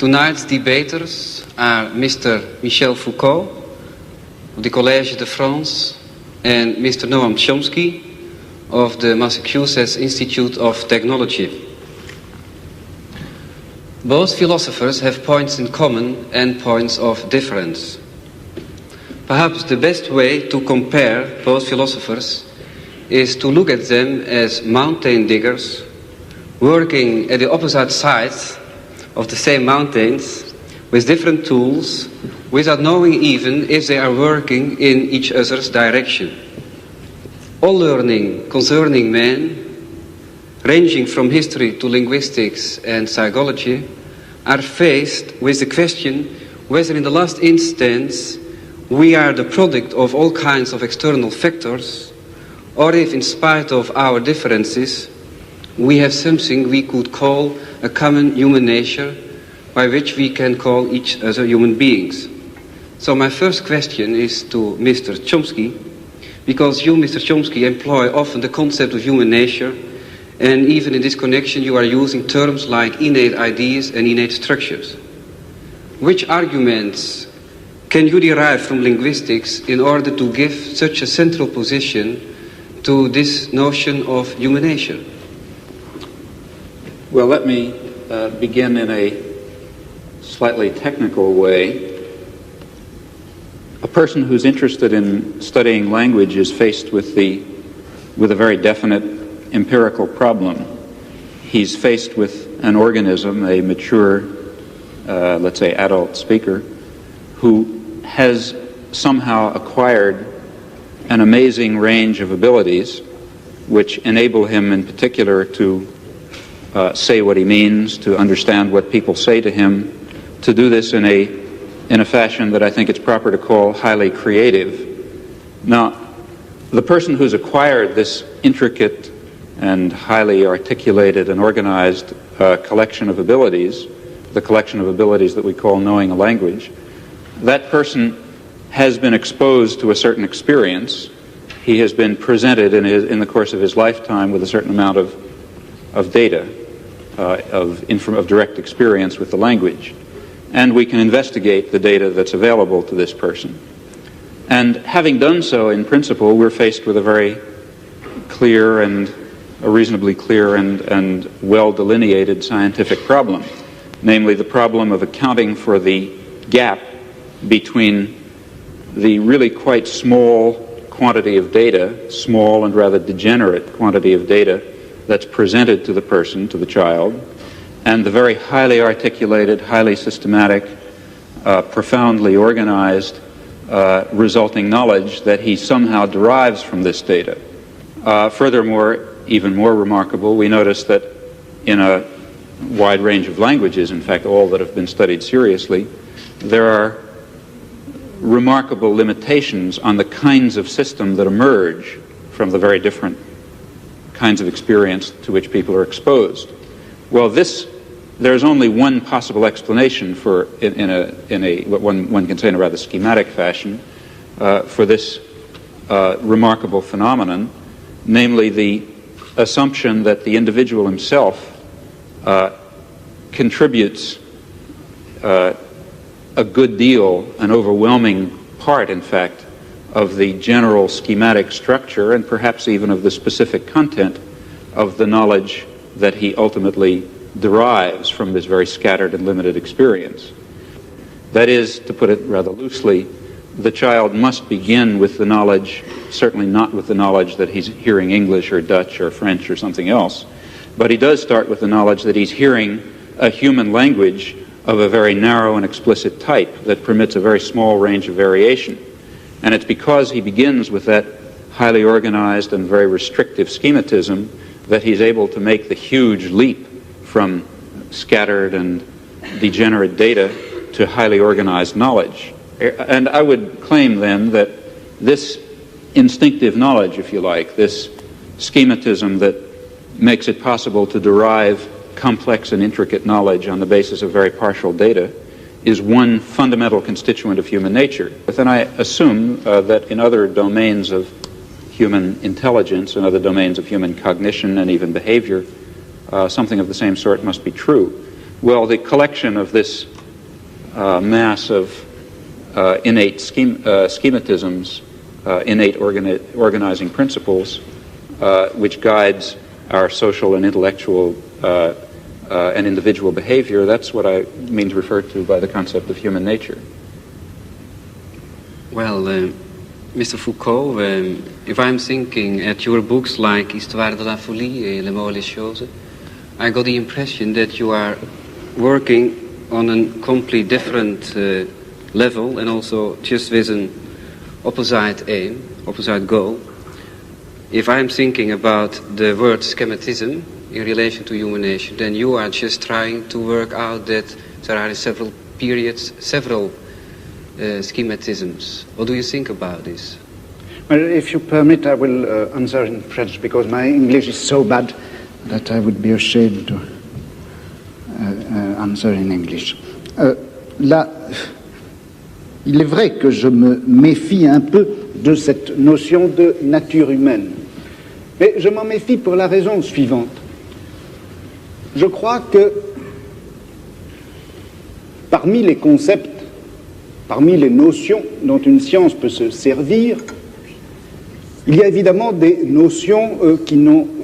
Tonight's debaters are Mr. Michel Foucault of the Collège de France and Mr. Noam Chomsky of the Massachusetts Institute of Technology. Both philosophers have points in common and points of difference. Perhaps the best way to compare both philosophers is to look at them as mountain diggers working at the opposite sides of the same mountains with different tools without knowing even if they are working in each other's direction. All learning concerning man, ranging from history to linguistics and psychology, are faced with the question whether in the last instance we are the product of all kinds of external factors, or if in spite of our differences we have something we could call a common human nature by which we can call each other human beings. So my first question is to Mr. Chomsky, because you, Mr. Chomsky, employ often the concept of human nature, and even in this connection you are using terms like innate ideas and innate structures. Which arguments can you derive from linguistics in order to give such a central position to this notion of human nature? Well, let me begin in a slightly technical way. A person who's interested in studying language is faced with a very definite empirical problem. He's faced with an organism, a mature, let's say adult speaker, who has somehow acquired an amazing range of abilities which enable him in particular to say what he means, to understand what people say to him, to do this in a fashion that I think it's proper to call highly creative. Now, the person who's acquired this intricate and highly articulated and organized collection of abilities, the collection of abilities that we call knowing a language, that person has been exposed to a certain experience. He has been presented in the course of his lifetime with a certain amount of data, of direct experience with the language. And we can investigate the data that's available to this person. And having done so, in principle, we're faced with a very clear and a reasonably clear and well-delineated scientific problem, namely the problem of accounting for the gap between the really quite small quantity of data, small and rather degenerate quantity of data that's presented to the person, to the child, and the very highly articulated, highly systematic, profoundly organized resulting knowledge that he somehow derives from this data. Furthermore, even more remarkable, we notice that in a wide range of languages, in fact all that have been studied seriously, there are remarkable limitations on the kinds of system that emerge from the very different kinds of experience to which people are exposed. Well, there's only one possible explanation for, what one can say in a rather schematic fashion, for this remarkable phenomenon, namely the assumption that the individual himself contributes a good deal, an overwhelming part, in fact, of the general schematic structure and perhaps even of the specific content of the knowledge that he ultimately derives from this very scattered and limited experience. That is, to put it rather loosely, the child must begin with the knowledge, certainly not with the knowledge that he's hearing English or Dutch or French or something else, but he does start with the knowledge that he's hearing a human language of a very narrow and explicit type that permits a very small range of variation. And it's because he begins with that highly organized and very restrictive schematism that he's able to make the huge leap from scattered and degenerate data to highly organized knowledge. And I would claim then that this instinctive knowledge, if you like, this schematism that makes it possible to derive complex and intricate knowledge on the basis of very partial data, is one fundamental constituent of human nature. But then I assume that in other domains of human intelligence and other domains of human cognition and even behavior, something of the same sort must be true. Well, the collection of this mass of innate schematisms, innate organizing principles, which guides our social and intellectual and individual behavior. That's what I mean to refer to by the concept of human nature. Well, Mr. Foucault, if I'm thinking at your books like Histoire de la folie et Les mots et les choses, I got the impression that you are working on a completely different level and also just with an opposite aim, opposite goal. If I'm thinking about the word schematism in relation to human nature, then you are just trying to work out that there are in several periods, several schematisms. What do you think about this? Well, if you permit, I will answer in French because my English is so bad that I would be ashamed to answer in English. Là, il est vrai que je me méfie un peu de cette notion de nature humaine. Mais je m'en méfie pour la raison suivante. Je crois que parmi les concepts, parmi les notions dont une science peut se servir, il y a évidemment des notions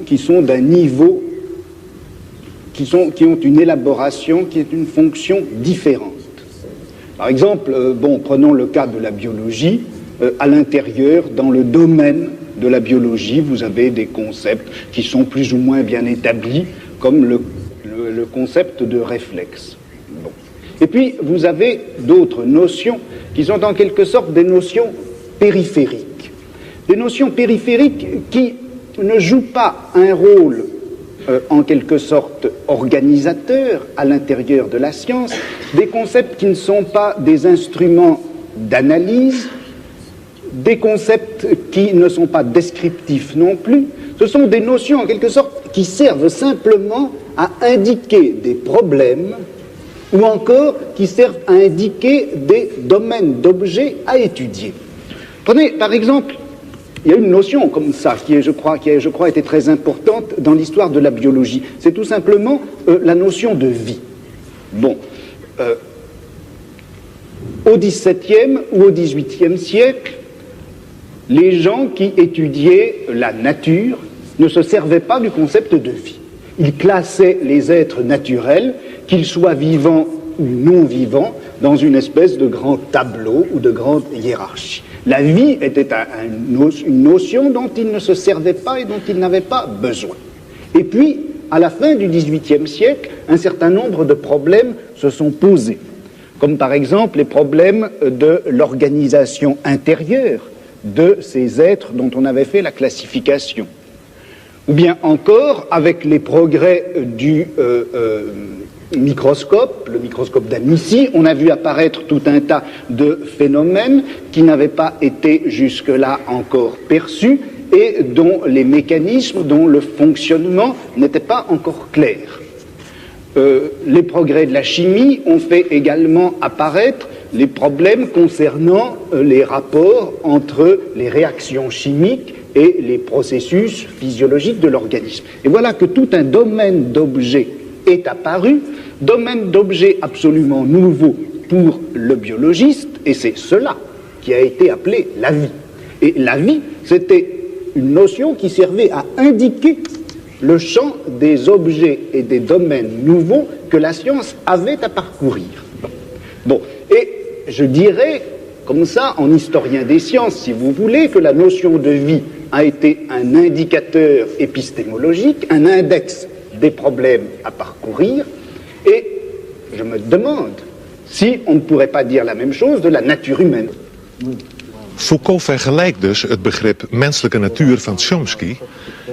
qui sont d'un niveau, qui ont une élaboration, qui est une fonction différente. Par exemple, prenons le cas de la biologie. À l'intérieur, dans le domaine de la biologie, vous avez des concepts qui sont plus ou moins bien établis, comme le concept de réflexe. Bon. Et puis, vous avez d'autres notions qui sont en quelque sorte des notions périphériques. Des notions périphériques qui ne jouent pas un rôle en quelque sorte organisateur à l'intérieur de la science, des concepts qui ne sont pas des instruments d'analyse, des concepts qui ne sont pas descriptifs non plus. Ce sont des notions en quelque sorte qui servent simplement à indiquer des problèmes ou encore qui servent à indiquer des domaines d'objets à étudier. Prenez par exemple, il y a une notion comme ça qui a, je crois, été très importante dans l'histoire de la biologie. C'est tout simplement la notion de vie. Bon, au XVIIe ou au XVIIIe siècle, les gens qui étudiaient la nature ne se servaient pas du concept de vie. Ils classaient les êtres naturels, qu'ils soient vivants ou non vivants, dans une espèce de grand tableau ou de grande hiérarchie. La vie était une notion dont ils ne se servaient pas et dont ils n'avaient pas besoin. Et puis, à la fin du XVIIIe siècle, un certain nombre de problèmes se sont posés, comme par exemple les problèmes de l'organisation intérieure de ces êtres dont on avait fait la classification. Ou bien encore, avec les progrès du microscope, le microscope d'Amici, on a vu apparaître tout un tas de phénomènes qui n'avaient pas été jusque-là encore perçus et dont les mécanismes, dont le fonctionnement n'était pas encore clair. Les progrès de la chimie ont fait également apparaître les problèmes concernant les rapports entre les réactions chimiques et les processus physiologiques de l'organisme. Et voilà que tout un domaine d'objets est apparu, domaine d'objets absolument nouveau pour le biologiste, et c'est cela qui a été appelé la vie. Et la vie, c'était une notion qui servait à indiquer le champ des objets et des domaines nouveaux que la science avait à parcourir. Bon, et je dirais, comme ça, en historien des sciences, si vous voulez, que la notion de vie a été un indicateur épistémologique, un index des problèmes à parcourir, et je me demande si on ne pourrait pas dire la même chose de la nature humaine. Foucault vergelijkt dus het begrip menselijke natuur van Tchomsky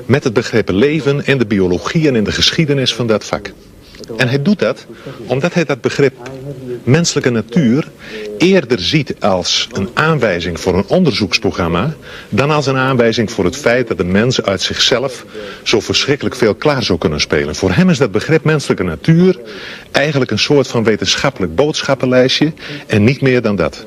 met het begrip leven in de biologie en in de geschiedenis van dat vak. En hij doet dat omdat hij dat begrip menselijke natuur eerder ziet als een aanwijzing voor een onderzoeksprogramma dan als een aanwijzing voor het feit dat de mens uit zichzelf zo verschrikkelijk veel klaar zou kunnen spelen. Voor hem is dat begrip menselijke natuur eigenlijk een soort van wetenschappelijk boodschappenlijstje en niet meer dan dat.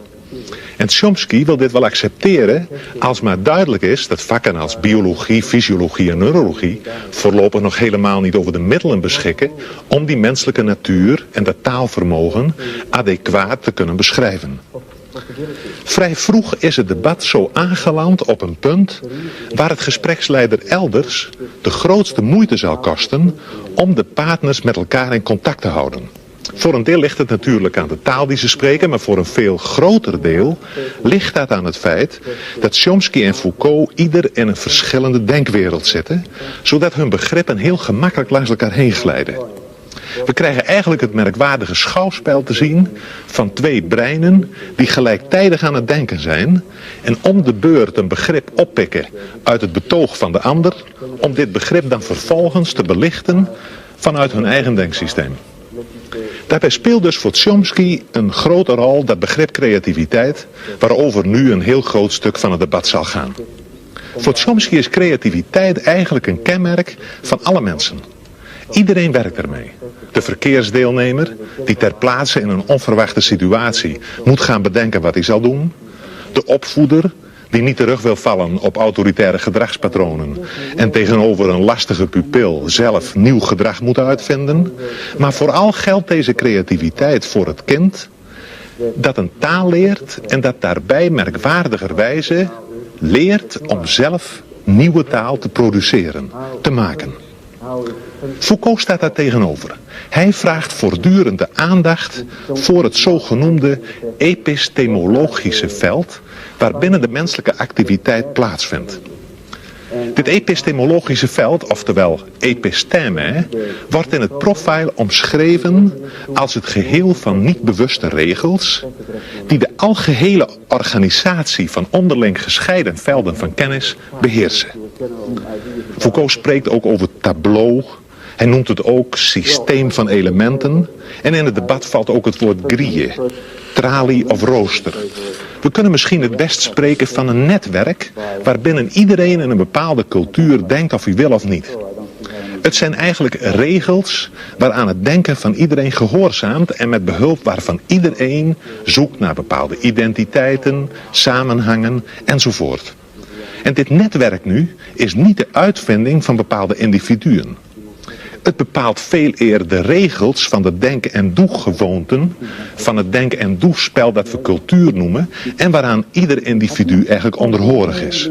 En Tchomsky wil dit wel accepteren als maar duidelijk is dat vakken als biologie, fysiologie en neurologie voorlopig nog helemaal niet over de middelen beschikken om die menselijke natuur en dat taalvermogen adequaat te kunnen beschrijven. Vrij vroeg is het debat zo aangeland op een punt waar het gespreksleider elders de grootste moeite zal kosten om de partners met elkaar in contact te houden. Voor een deel ligt het natuurlijk aan de taal die ze spreken, maar voor een veel groter deel ligt dat aan het feit dat Tchomsky en Foucault ieder in een verschillende denkwereld zitten, zodat hun begrippen heel gemakkelijk langs elkaar heen glijden. We krijgen eigenlijk het merkwaardige schouwspel te zien van twee breinen die gelijktijdig aan het denken zijn en om de beurt een begrip oppikken uit het betoog van de ander, om dit begrip dan vervolgens te belichten vanuit hun eigen denksysteem. Daarbij speelt dus voor Tchomsky een grote rol dat begrip creativiteit, waarover nu een heel groot stuk van het debat zal gaan. Voor Tchomsky is creativiteit eigenlijk een kenmerk van alle mensen. Iedereen werkt ermee. De verkeersdeelnemer die ter plaatse in een onverwachte situatie moet gaan bedenken wat hij zal doen. De opvoeder die niet terug wil vallen op autoritaire gedragspatronen en tegenover een lastige pupil zelf nieuw gedrag moet uitvinden. Maar vooral geldt deze creativiteit voor het kind dat een taal leert en dat daarbij merkwaardigerwijze leert om zelf nieuwe taal te produceren, te maken. Foucault staat daar tegenover. Hij vraagt voortdurend de aandacht voor het zogenoemde epistemologische veld waarbinnen de menselijke activiteit plaatsvindt. Dit epistemologische veld, oftewel episteme, wordt in het profiel omschreven als het geheel van niet bewuste regels die de algehele organisatie van onderling gescheiden velden van kennis beheersen. Foucault spreekt ook over tableau. Hij noemt het ook systeem van elementen. En in het debat valt ook het woord grille, tralie of rooster. We kunnen misschien het best spreken van een netwerk waarbinnen iedereen in een bepaalde cultuur denkt of hij wil of niet. Het zijn eigenlijk regels waaraan het denken van iedereen gehoorzaamt en met behulp waarvan iedereen zoekt naar bepaalde identiteiten, samenhangen enzovoort. En dit netwerk nu is niet de uitvinding van bepaalde individuen. Het bepaalt veel eer de regels van de denken- en doegewoonten, van het denken- en doespel dat we cultuur noemen en waaraan ieder individu eigenlijk onderhorig is.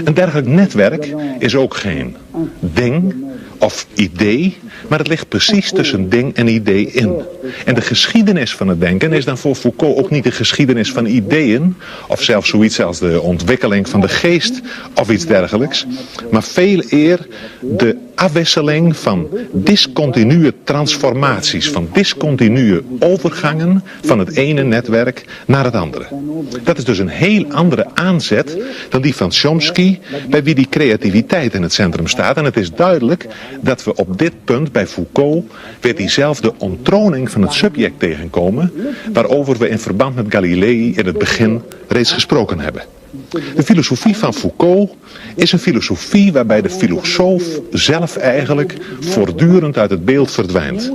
Een dergelijk netwerk is ook geen ding of idee, maar het ligt precies tussen ding en idee in. En de geschiedenis van het denken is dan voor Foucault ook niet de geschiedenis van ideeën, of zelfs zoiets als de ontwikkeling van de geest of iets dergelijks, maar veel eer de afwisseling van discontinue transformaties, van discontinue overgangen van het ene netwerk naar het andere. Dat is dus een heel andere aanzet dan die van Tchomsky, bij wie die creativiteit in het centrum staat. En het is duidelijk dat we op dit punt bij Foucault weer diezelfde onttroning van het subject tegenkomen, waarover we in verband met Galilei in het begin reeds gesproken hebben. De filosofie van Foucault is een filosofie waarbij de filosoof zelf eigenlijk voortdurend uit het beeld verdwijnt.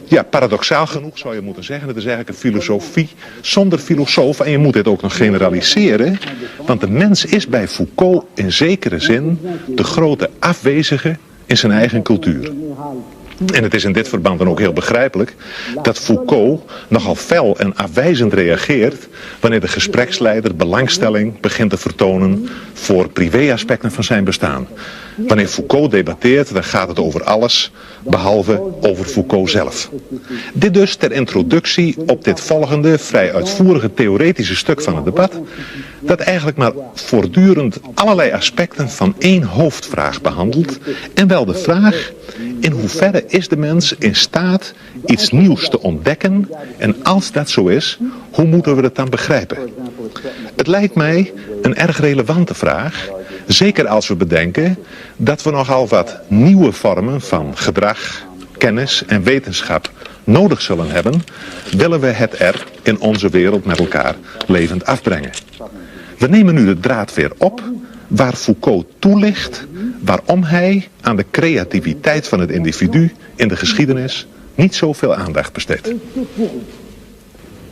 Ja, paradoxaal genoeg zou je moeten zeggen, het is eigenlijk een filosofie zonder filosoof en je moet dit ook nog generaliseren, want de mens is bij Foucault in zekere zin de grote afwezige in zijn eigen cultuur. En het is in dit verband dan ook heel begrijpelijk dat Foucault nogal fel en afwijzend reageert wanneer de gespreksleider belangstelling begint te vertonen voor privéaspecten van zijn bestaan. Wanneer Foucault debatteert, dan gaat het over alles behalve over Foucault zelf. Dit dus ter introductie op dit volgende vrij uitvoerige theoretische stuk van het debat, dat eigenlijk maar voortdurend allerlei aspecten van één hoofdvraag behandelt, en wel de vraag: in hoeverre is de mens in staat iets nieuws te ontdekken, en als dat zo is, hoe moeten we het dan begrijpen? Het lijkt mij een erg relevante vraag, zeker als we bedenken dat we nogal wat nieuwe vormen van gedrag, kennis en wetenschap nodig zullen hebben, willen we het er in onze wereld met elkaar levend afbrengen. We nemen nu de draad weer op waar Foucault toelicht waarom hij aan de creativiteit van het individu in de geschiedenis niet zoveel aandacht besteedt.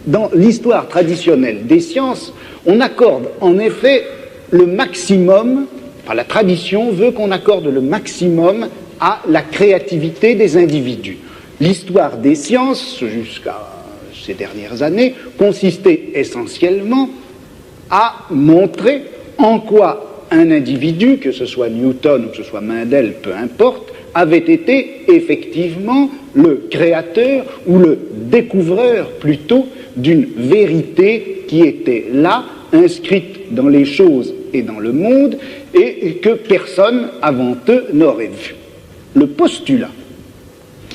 dans l'histoire traditionnelle des sciences, on accorde en effet le maximum, enfin la tradition veut qu'on accorde le maximum à la créativité des individus. L'histoire des sciences, jusqu'à ces dernières années, consistait essentiellement à montrer en quoi un individu, que ce soit Newton ou que ce soit Mendel, peu importe, avait été effectivement le créateur ou le découvreur plutôt d'une vérité qui était là, inscrite dans les choses et dans le monde, et que personne avant eux n'aurait vu. Le postulat,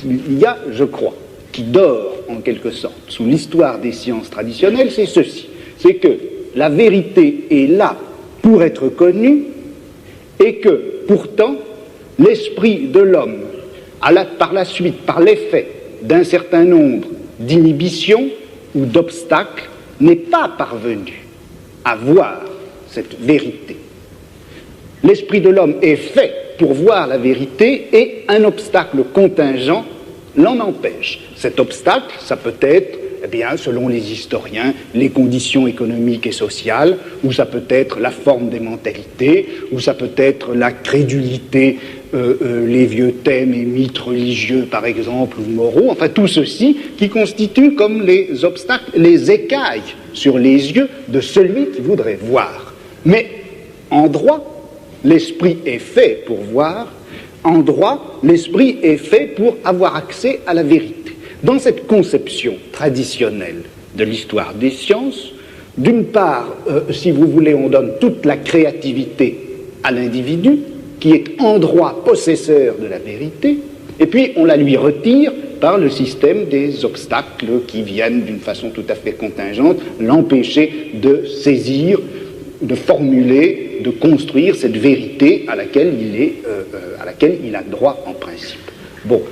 il y a, je crois, qui dort en quelque sorte sous l'histoire des sciences traditionnelles, c'est ceci, c'est que la vérité est là pour être connue et que pourtant l'esprit de l'homme, par la suite, par l'effet d'un certain nombre d'inhibitions ou d'obstacles, n'est pas parvenu à voir cette vérité. L'esprit de l'homme est fait pour voir la vérité et un obstacle contingent l'en empêche. Cet obstacle, ça peut être, eh bien, selon les historiens, les conditions économiques et sociales, ou ça peut être la forme des mentalités, ou ça peut être la crédulité, les vieux thèmes et mythes religieux, par exemple, ou moraux, enfin tout ceci qui constitue comme les obstacles, les écailles sur les yeux de celui qui voudrait voir. Mais en droit, l'esprit est fait pour voir, en droit, l'esprit est fait pour avoir accès à la vérité. Dans cette conception traditionnelle de l'histoire des sciences, d'une part, si vous voulez, on donne toute la créativité à l'individu, qui est en droit possesseur de la vérité, et puis on la lui retire par le système des obstacles qui viennent d'une façon tout à fait contingente l'empêcher de saisir, de formuler, de construire cette vérité à laquelle il a droit en principe. Bon.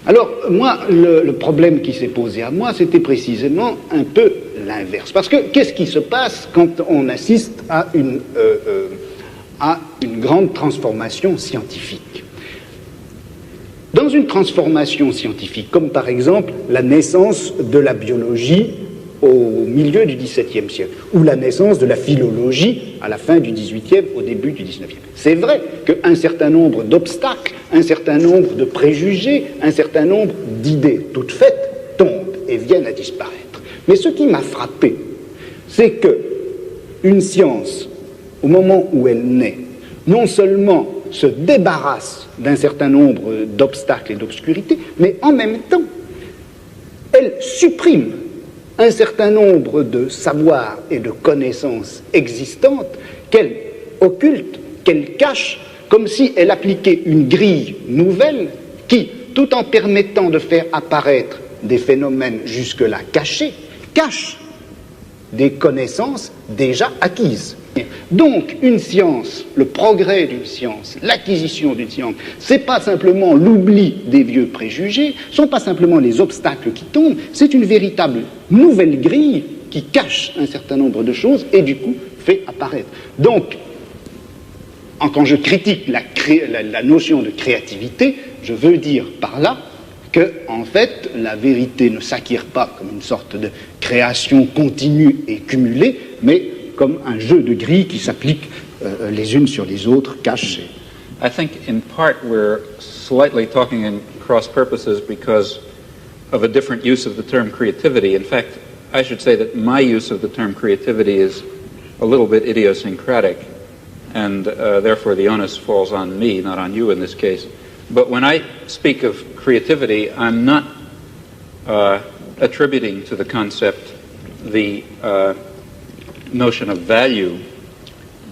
Alors, moi, le problème qui s'est posé à moi, c'était précisément un peu l'inverse. Parce que qu'est-ce qui se passe quand on assiste à une grande transformation scientifique? Dans une transformation scientifique, comme par exemple la naissance de la biologie au milieu du XVIIe siècle, ou la naissance de la philologie à la fin du XVIIIe, au début du XIXe. C'est vrai qu'un certain nombre d'obstacles, un certain nombre de préjugés, un certain nombre d'idées toutes faites tombent et viennent à disparaître. Mais ce qui m'a frappé, c'est que une science, au moment où elle naît, non seulement se débarrasse d'un certain nombre d'obstacles et d'obscurités, mais en même temps, elle supprime un certain nombre de savoirs et de connaissances existantes qu'elle occulte, qu'elle cache, comme si elle appliquait une grille nouvelle qui, tout en permettant de faire apparaître des phénomènes jusque-là cachés, cache des connaissances déjà acquises. Donc, une science, le progrès d'une science, l'acquisition d'une science, c'est pas simplement l'oubli des vieux préjugés, ce sont pas simplement les obstacles qui tombent, c'est une véritable nouvelle grille qui cache un certain nombre de choses et du coup fait apparaître. Donc, quand je critique la notion de créativité, je veux dire par là que, en fait, la vérité ne s'acquiert pas comme une sorte de création continue et cumulée, mais comme un jeu de grilles qui s'appliquent les unes sur les autres, cachées. I think in part we're slightly talking in cross purposes because of a different use of the term creativity. In fact, I should say that my use of the term creativity is a little bit idiosyncratic, and therefore the onus falls on me, not on you in this case. But when I speak of creativity, I'm not attributing to the concept the notion of value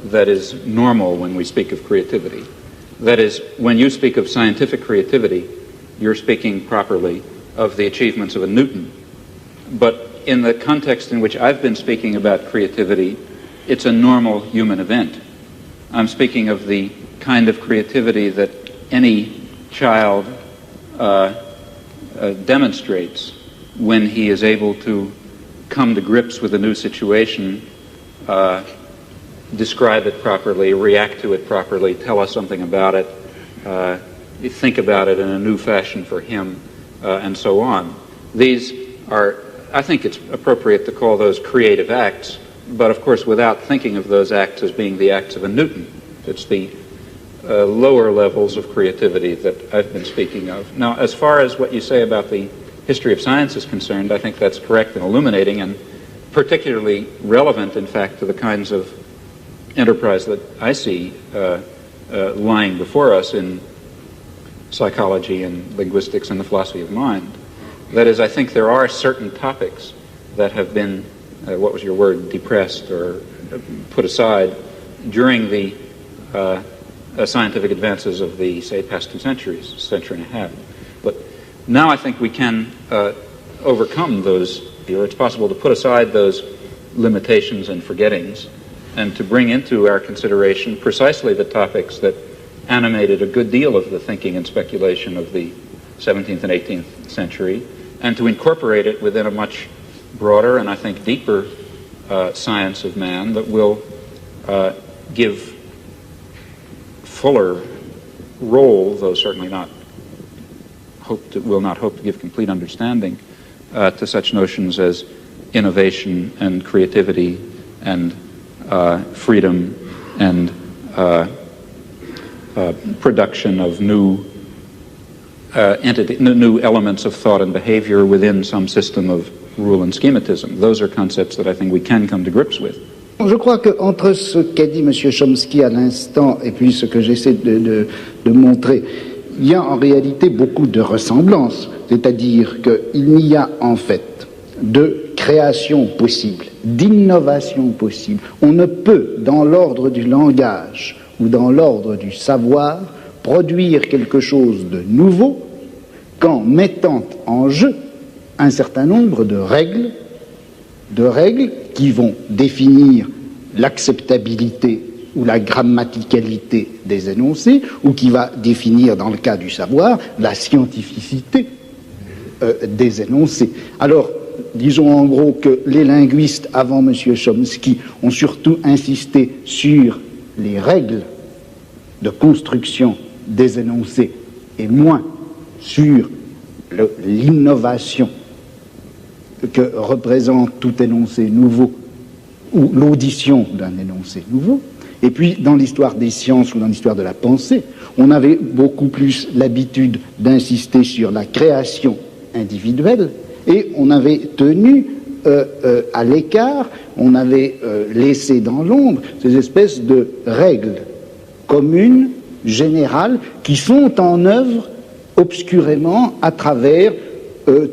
that is normal when we speak of creativity. That is, when you speak of scientific creativity, you're speaking properly of the achievements of a Newton. But in the context in which I've been speaking about creativity, it's a normal human event. I'm speaking of the kind of creativity that any child demonstrates when he is able to come to grips with a new situation, describe it properly, react to it properly, tell us something about it, think about it in a new fashion for him, and so on. These are I think it's appropriate to call those creative acts, but of course without thinking of those acts as being the acts of a Newton. It's the lower levels of creativity that I've been speaking of. Now, as far as what you say about the history of science is concerned, I think that's correct and illuminating, and particularly relevant, in fact, to the kinds of enterprise that I see lying before us in psychology and linguistics and the philosophy of mind. That is, I think there are certain topics that have been, what was your word, depressed or put aside during the scientific advances of the, say, past 2 centuries, century and a half. But now I think we can overcome those, or it's possible to put aside those limitations and forgettings and to bring into our consideration precisely the topics that animated a good deal of the thinking and speculation of the 17th and 18th century, and to incorporate it within a much broader and I think deeper science of man that will give fuller role, though certainly will not hope to give complete understanding to such notions as innovation and creativity and freedom and production of new new elements of thought and behavior within some system of rule and schematism. Those are concepts that I think we can come to grips with. Je crois qu'entre ce qu'a dit M. Tchomsky à l'instant et puis ce que j'essaie de montrer, il y a en réalité beaucoup de ressemblances. C'est-à-dire qu'il n'y a en fait de création possible, d'innovation possible. On ne peut, dans l'ordre du langage ou dans l'ordre du savoir, produire quelque chose de nouveau qu'en mettant en jeu un certain nombre de règles qui vont définir l'acceptabilité ou la grammaticalité des énoncés, ou qui va définir, dans le cas du savoir, la scientificité des énoncés. Alors, disons en gros que les linguistes avant M. Tchomsky ont surtout insisté sur les règles de construction des énoncés et moins sur l'innovation que représente tout énoncé nouveau ou l'audition d'un énoncé nouveau. Et puis, dans l'histoire des sciences ou dans l'histoire de la pensée, on avait beaucoup plus l'habitude d'insister sur la création individuelle et on avait tenu à l'écart, on avait laissé dans l'ombre ces espèces de règles communes, générales, qui sont en œuvre obscurément à travers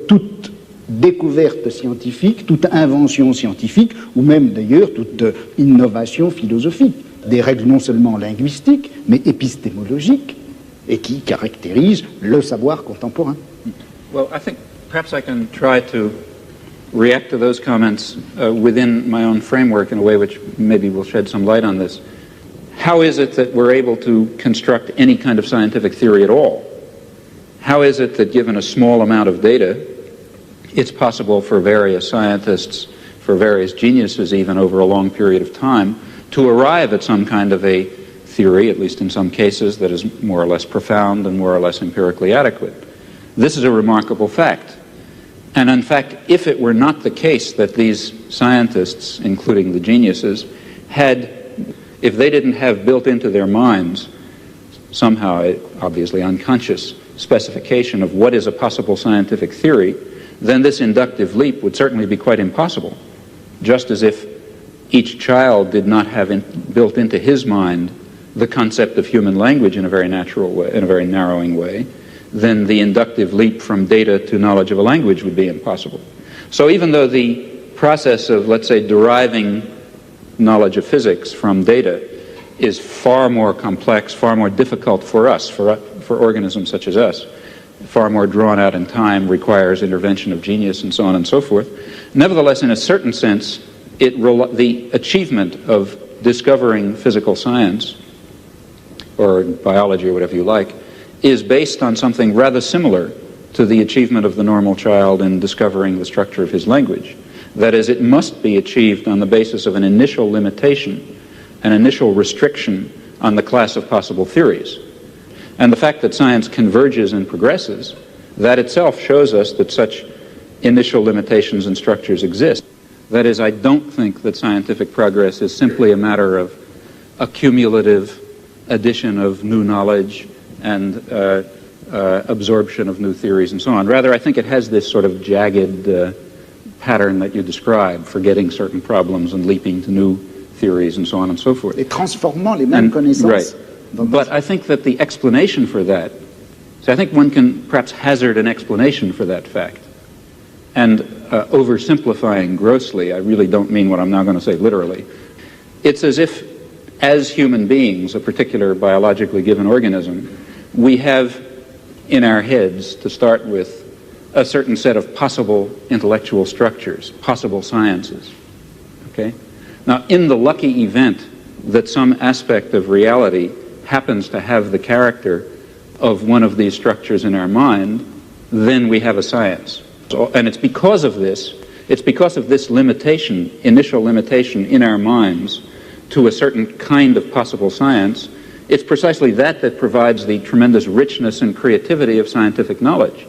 toute découverte scientifique, toute invention scientifique, ou même d'ailleurs toute innovation philosophique. Des règles non seulement linguistiques, mais épistémologiques, et qui caractérisent le savoir contemporain. Well, I think perhaps I can try to react to those comments within my own framework in a way which maybe will shed some light on this. How is it that we're able to construct any kind of scientific theory at all? How is it that given a small amount of data, it's possible for various scientists, for various geniuses even over a long period of time, to arrive at some kind of a theory, at least in some cases, that is more or less profound and more or less empirically adequate? This is a remarkable fact. And in fact, if it were not the case that these scientists, including the geniuses, if they didn't have built into their minds somehow, obviously unconscious, specification of what is a possible scientific theory, then this inductive leap would certainly be quite impossible. Just as if each child did not have built into his mind the concept of human language in a very natural way, in a very narrowing way, then the inductive leap from data to knowledge of a language would be impossible. So even though the process of, let's say, deriving knowledge of physics from data is far more complex, far more difficult for us, for organisms such as us, far more drawn out in time, requires intervention of genius and so on and so forth, nevertheless, in a certain sense, the achievement of discovering physical science, or biology or whatever you like, is based on something rather similar to the achievement of the normal child in discovering the structure of his language. That is, it must be achieved on the basis of an initial limitation, an initial restriction on the class of possible theories. And the fact that science converges and progresses, that itself shows us that such initial limitations and structures exist. That is, I don't think that scientific progress is simply a matter of a cumulative addition of new knowledge and absorption of new theories and so on. Rather, I think it has this sort of jagged pattern that you describe, forgetting certain problems and leaping to new theories and so on and so forth. Et transformant les mêmes connaissances. Right. But I think that the explanation for that, so I think one can perhaps hazard an explanation for that fact. And oversimplifying grossly, I really don't mean what I'm now going to say literally. It's as if, as human beings, a particular biologically given organism, we have in our heads, to start with, a certain set of possible intellectual structures, possible sciences. Okay? Now, in the lucky event that some aspect of reality happens to have the character of one of these structures in our mind, then we have a science. And it's because of this limitation, initial limitation in our minds to a certain kind of possible science, it's precisely that provides the tremendous richness and creativity of scientific knowledge.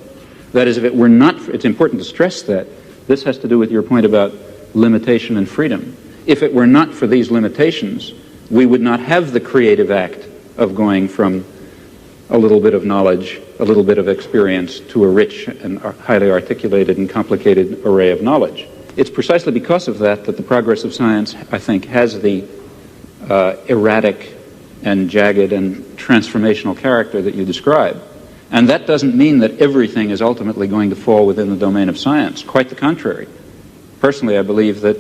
That is, if it were not, it's important to stress that, this has to do with your point about limitation and freedom. If it were not for these limitations, we would not have the creative act of going from a little bit of knowledge, a little bit of experience, to a rich and highly articulated and complicated array of knowledge. It's precisely because of that the progress of science, I think, has the erratic and jagged and transformational character that you describe. And that doesn't mean that everything is ultimately going to fall within the domain of science. Quite the contrary. Personally, I believe that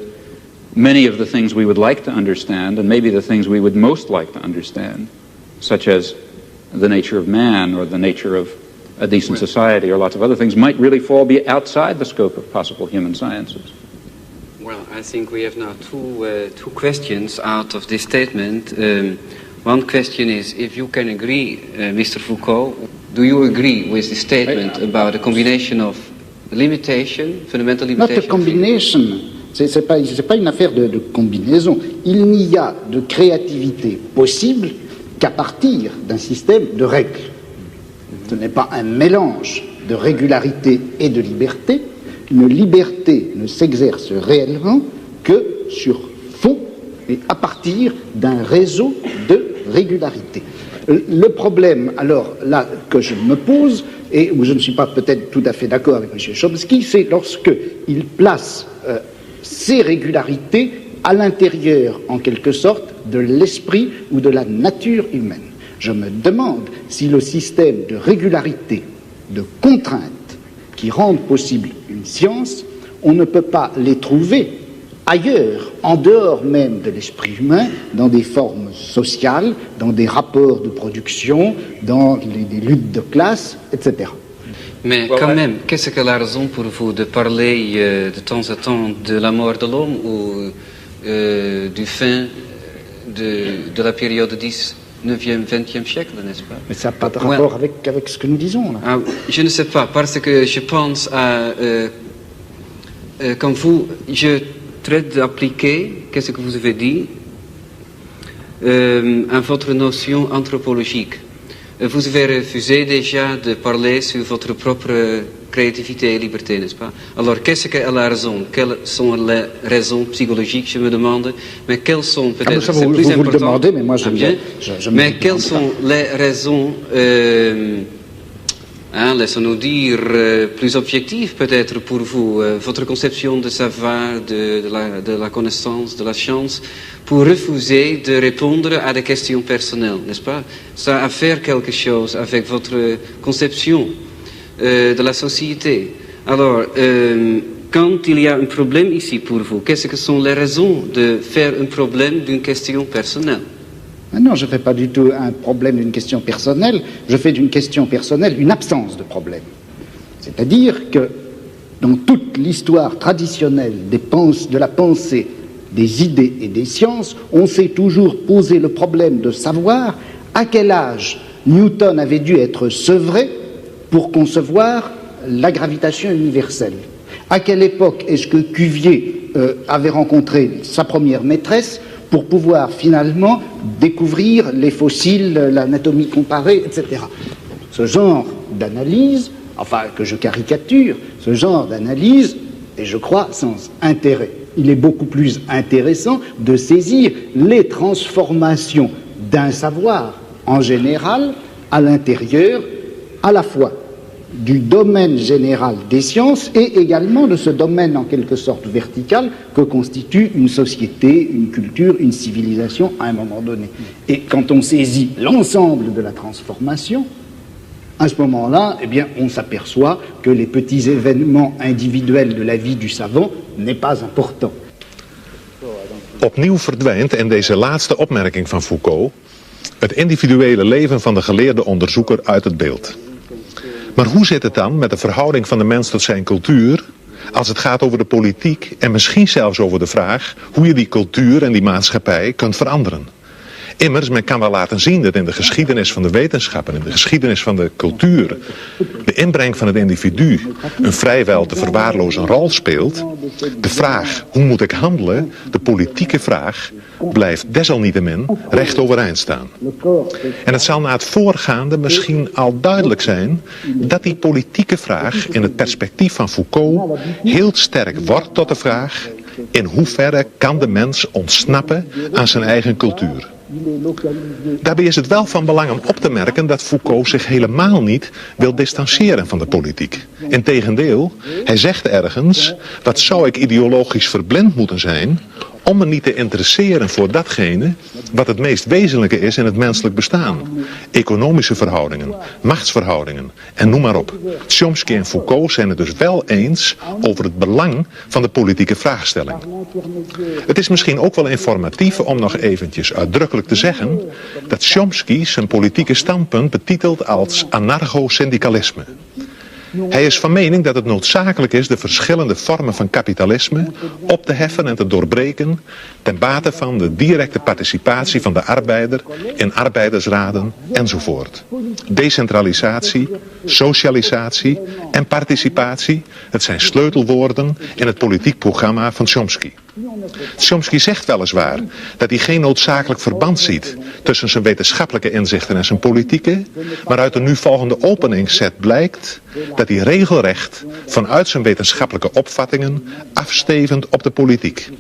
many of the things we would like to understand, and maybe the things we would most like to understand, such as the nature of man or the nature of a decent society or lots of other things, might really fall outside the scope of possible human sciences. Well, I think we have now two questions out of this statement. One question is, if you can agree, Mr. Foucault, do you agree with the statement about a combination of limitation, fundamental limitation? Not a combination. C'est pas une affaire de combinaison. Il n'y a de créativité possible qu'à partir d'un système de règles. Ce n'est pas un mélange de régularité et de liberté. Une liberté ne s'exerce réellement que sur fond et à partir d'un réseau de régularité. Le problème, alors là, que je me pose, et où je ne suis pas peut-être tout à fait d'accord avec M. Tchomsky, c'est lorsqu'il place ces régularités à l'intérieur, en quelque sorte, de l'esprit ou de la nature humaine. Je me demande si le système de régularité, de contraintes qui rendent possible une science, on ne peut pas les trouver ailleurs, en dehors même de l'esprit humain, dans des formes sociales, dans des rapports de production, dans des luttes de classe, etc. Mais quand même, qu'est-ce que la raison pour vous de parler de temps en temps de la mort de l'homme ou du fin de la période 19e, 20e siècle, n'est-ce pas? Mais ça n'a pas de rapport avec ce que nous disons, là. Ah, je ne sais pas, parce que je pense à... quand je traite d'appliquer, qu'est-ce que vous avez dit, à votre notion anthropologique. Vous avez refusé déjà de parler sur votre propre créativité et liberté, n'est-ce pas? Alors, qu'est-ce qu'elle a raison? Quelles sont les raisons psychologiques, je me demande? Mais quelles sont peut-être... c'est plus important. Vous le demandez, mais moi je mais quelles sont les raisons, laissons-nous dire, plus objectives peut-être pour vous, votre conception de savoir, de la connaissance, de la science, pour refuser de répondre à des questions personnelles, n'est-ce pas? Ça a à faire quelque chose avec votre conception de la société. Alors, quand il y a un problème ici pour vous, qu'est-ce que sont les raisons de faire un problème d'une question personnelle? Non, je ne fais pas du tout un problème d'une question personnelle, je fais d'une question personnelle une absence de problème. C'est-à-dire que dans toute l'histoire traditionnelle de la pensée, des idées et des sciences, on s'est toujours posé le problème de savoir à quel âge Newton avait dû être sevré pour concevoir la gravitation universelle. À quelle époque est-ce que Cuvier avait rencontré sa première maîtresse pour pouvoir finalement découvrir les fossiles, l'anatomie comparée, etc. Ce genre d'analyse enfin que je caricature, ce genre d'analyse, et je crois sans intérêt. Il est beaucoup plus intéressant de saisir les transformations d'un savoir en général à l'intérieur à la fois du domaine général des sciences et également de ce domaine en quelque sorte vertical que constitue une société, une culture, une civilisation à un moment donné. Et quand on saisit l'ensemble de la transformation, à ce moment-là, eh bien, on s'aperçoit que les petits événements individuels de la vie du savant n'est pas important. Opnieuw verdwijnt in deze laatste opmerking van Foucault het individuele leven van de geleerde onderzoeker uit het beeld. Maar hoe zit het dan met de verhouding van de mens tot zijn cultuur als het gaat over de politiek en misschien zelfs over de vraag hoe je die cultuur en die maatschappij kunt veranderen? Immers, men kan wel laten zien dat in de geschiedenis van de wetenschap en in de geschiedenis van de cultuur de inbreng van het individu een vrijwel te verwaarlozen rol speelt. De vraag, hoe moet ik handelen, de politieke vraag, blijft desalniettemin recht overeind staan. En het zal na het voorgaande misschien al duidelijk zijn dat die politieke vraag in het perspectief van Foucault heel sterk wordt tot de vraag: in hoeverre kan de mens ontsnappen aan zijn eigen cultuur? Daarbij is het wel van belang om op te merken dat Foucault zich helemaal niet wil distancieren van de politiek. Integendeel, hij zegt ergens: wat zou ik ideologisch verblind moeten zijn om me niet te interesseren voor datgene wat het meest wezenlijke is in het menselijk bestaan. Economische verhoudingen, machtsverhoudingen en noem maar op. Tchomsky en Foucault zijn het dus wel eens over het belang van de politieke vraagstelling. Het is misschien ook wel informatief om nog eventjes uitdrukkelijk te zeggen dat Tchomsky zijn politieke standpunt betitelt als anarcho-syndicalisme. Hij is van mening dat het noodzakelijk is de verschillende vormen van kapitalisme op te heffen en te doorbreken ten bate van de directe participatie van de arbeider in arbeidersraden enzovoort. Decentralisatie, socialisatie en participatie, het zijn sleutelwoorden in het politiek programma van Tchomsky. Tchomsky zegt weliswaar dat hij geen noodzakelijk verband ziet tussen zijn wetenschappelijke inzichten en zijn politieke, maar uit de nu volgende openingsset blijkt dat hij regelrecht vanuit zijn wetenschappelijke opvattingen afstevend op de politiek.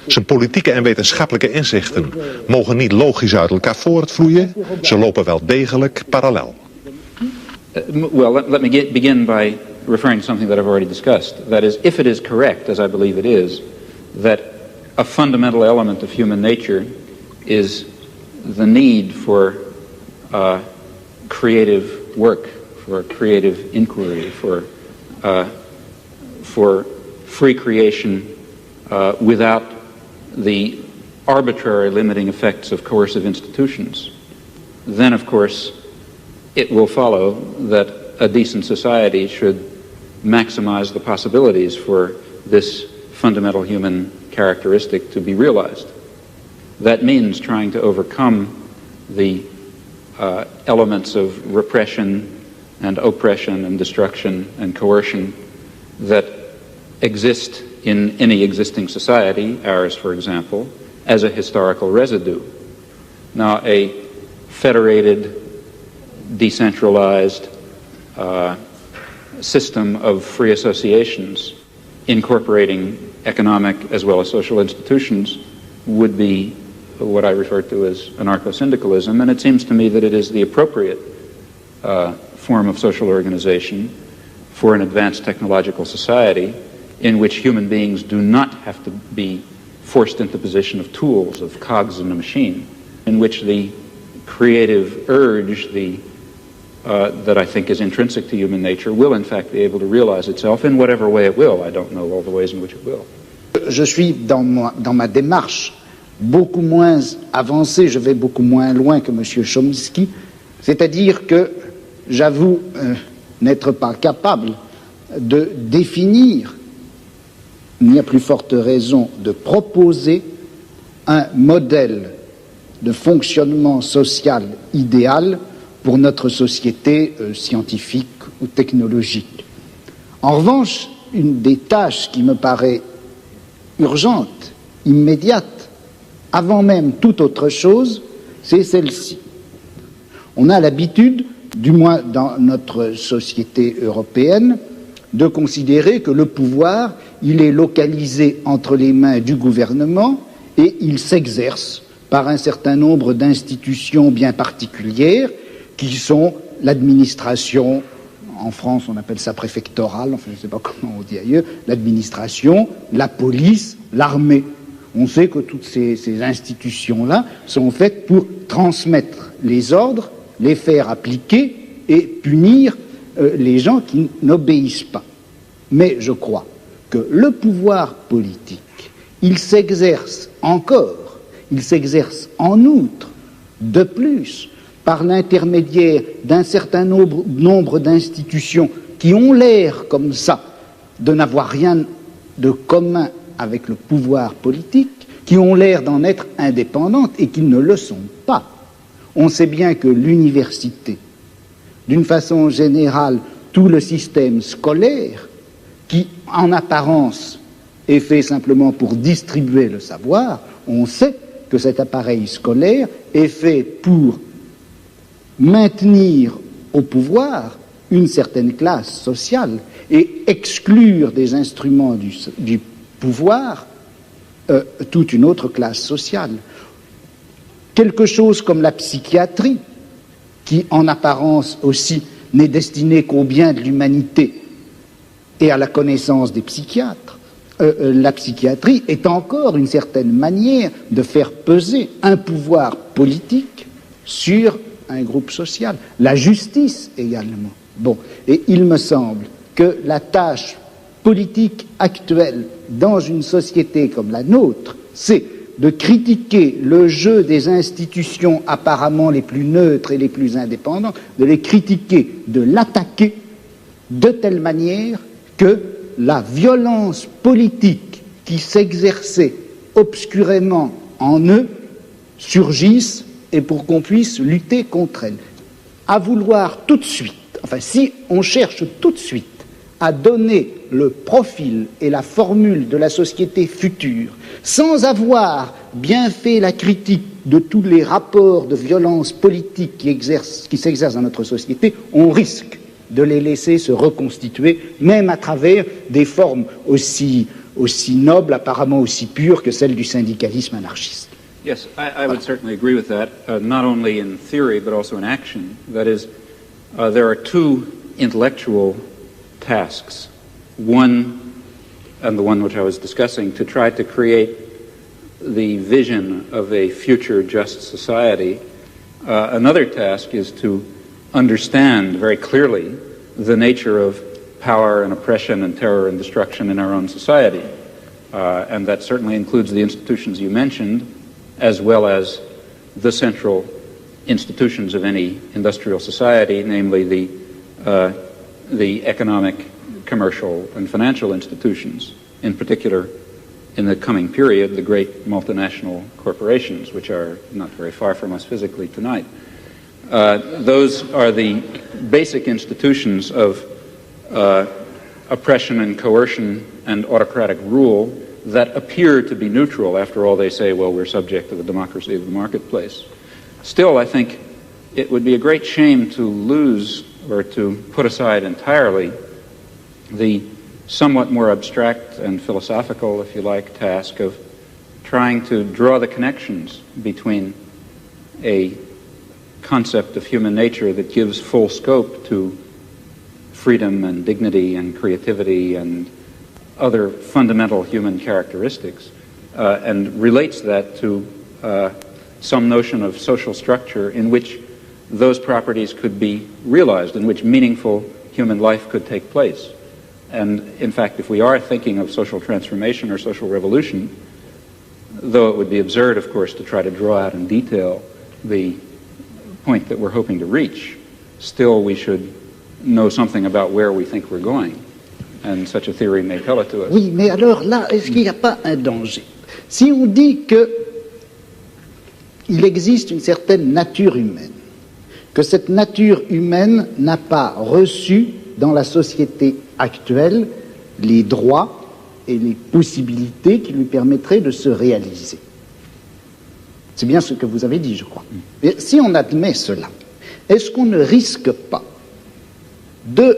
Zijn politieke en wetenschappelijke inzichten mogen niet logisch uit elkaar voortvloeien, ze lopen wel degelijk parallel. Well, let me begin by referring to something that I've already discussed. That is, if it is correct, as I believe it is, that a fundamental element of human nature is the need for creative work, for creative inquiry, for free creation without the arbitrary limiting effects of coercive institutions, then of course it will follow that a decent society should maximize the possibilities for this fundamental human characteristic to be realized. That means trying to overcome the elements of repression and oppression and destruction and coercion that exist in any existing society, ours for example, as a historical residue. Now, a federated, decentralized system of free associations incorporating economic as well as social institutions would be what I refer to as anarcho-syndicalism, and it seems to me that it is the appropriate form of social organization for an advanced technological society in which human beings do not have to be forced into the position of tools, of cogs in a machine, in which the creative urge, that I think is intrinsic to human nature, will in fact be able to realize itself in whatever way it will. I don't know all the ways in which it will. Je suis dans ma démarche beaucoup moins avancée, je vais beaucoup moins loin que M. Tchomsky, c'est-à-dire que j'avoue n'être pas capable de définir, ni à plus forte raison de proposer un modèle de fonctionnement social idéal pour notre société scientifique ou technologique. En revanche, une des tâches qui me paraît urgente, immédiate, avant même toute autre chose, c'est celle-ci. On a l'habitude du moins dans notre société européenne, de considérer que le pouvoir, il est localisé entre les mains du gouvernement et il s'exerce par un certain nombre d'institutions bien particulières qui sont l'administration, en France on appelle ça préfectorale, enfin je ne sais pas comment on dit ailleurs, l'administration, la police, l'armée. On sait que toutes ces institutions-là sont faites pour transmettre les ordres, les faire appliquer et punir les gens qui n'obéissent pas. Mais je crois que le pouvoir politique, il s'exerce encore, il s'exerce en outre, de plus, par l'intermédiaire d'un certain nombre d'institutions qui ont l'air comme ça de n'avoir rien de commun avec le pouvoir politique, qui ont l'air d'en être indépendantes et qui ne le sont pas. On sait bien que l'université, d'une façon générale, tout le système scolaire, qui en apparence est fait simplement pour distribuer le savoir, on sait que cet appareil scolaire est fait pour maintenir au pouvoir une certaine classe sociale et exclure des instruments du pouvoir toute une autre classe sociale. Quelque chose comme la psychiatrie, qui en apparence aussi n'est destinée qu'au bien de l'humanité et à la connaissance des psychiatres, la psychiatrie est encore une certaine manière de faire peser un pouvoir politique sur un groupe social. La justice également. Bon, et il me semble que la tâche politique actuelle dans une société comme la nôtre, c'est de critiquer le jeu des institutions apparemment les plus neutres et les plus indépendantes, de les critiquer, de l'attaquer de telle manière que la violence politique qui s'exerçait obscurément en eux surgisse et pour qu'on puisse lutter contre elle. À vouloir tout de suite, enfin si on cherche tout de suite à donner le profil et la formule de la société future, sans avoir bien fait la critique de tous les rapports de violence politique qui s'exercent dans notre société, on risque de les laisser se reconstituer, même à travers des formes aussi nobles, apparemment aussi pures que celles du syndicalisme anarchiste. Yes, I would certainly agree with that, not only in theory but also in action. That is, there are two intellectual tasks. One, and the one which I was discussing, to try to create the vision of a future just society. Another task is to understand very clearly the nature of power and oppression and terror and destruction in our own society. And that certainly includes the institutions you mentioned, as well as the central institutions of any industrial society, namely the economic, commercial, and financial institutions, in particular, in the coming period, the great multinational corporations, which are not very far from us physically tonight. Those are the basic institutions of oppression and coercion and autocratic rule that appear to be neutral. After all, they say, well, we're subject to the democracy of the marketplace. Still, I think it would be a great shame to lose or to put aside entirely the somewhat more abstract and philosophical, if you like, task of trying to draw the connections between a concept of human nature that gives full scope to freedom and dignity and creativity and other fundamental human characteristics and relates that to some notion of social structure in which those properties could be realized, in which meaningful human life could take place. And in fact, if we are thinking of social transformation or social revolution, though it would be absurd, of course, to try to draw out in detail the point that we're hoping to reach, still we should know something about where we think we're going. And such a theory may tell it to us. Oui, mais alors là, est-ce qu'il n'y a pas un danger? Si on dit qu'il existe une certaine nature humaine, que cette nature humaine n'a pas reçu dans la société actuelle les droits et les possibilités qui lui permettraient de se réaliser. C'est bien ce que vous avez dit, je crois. Et si on admet cela, Est-ce qu'on ne risque pas de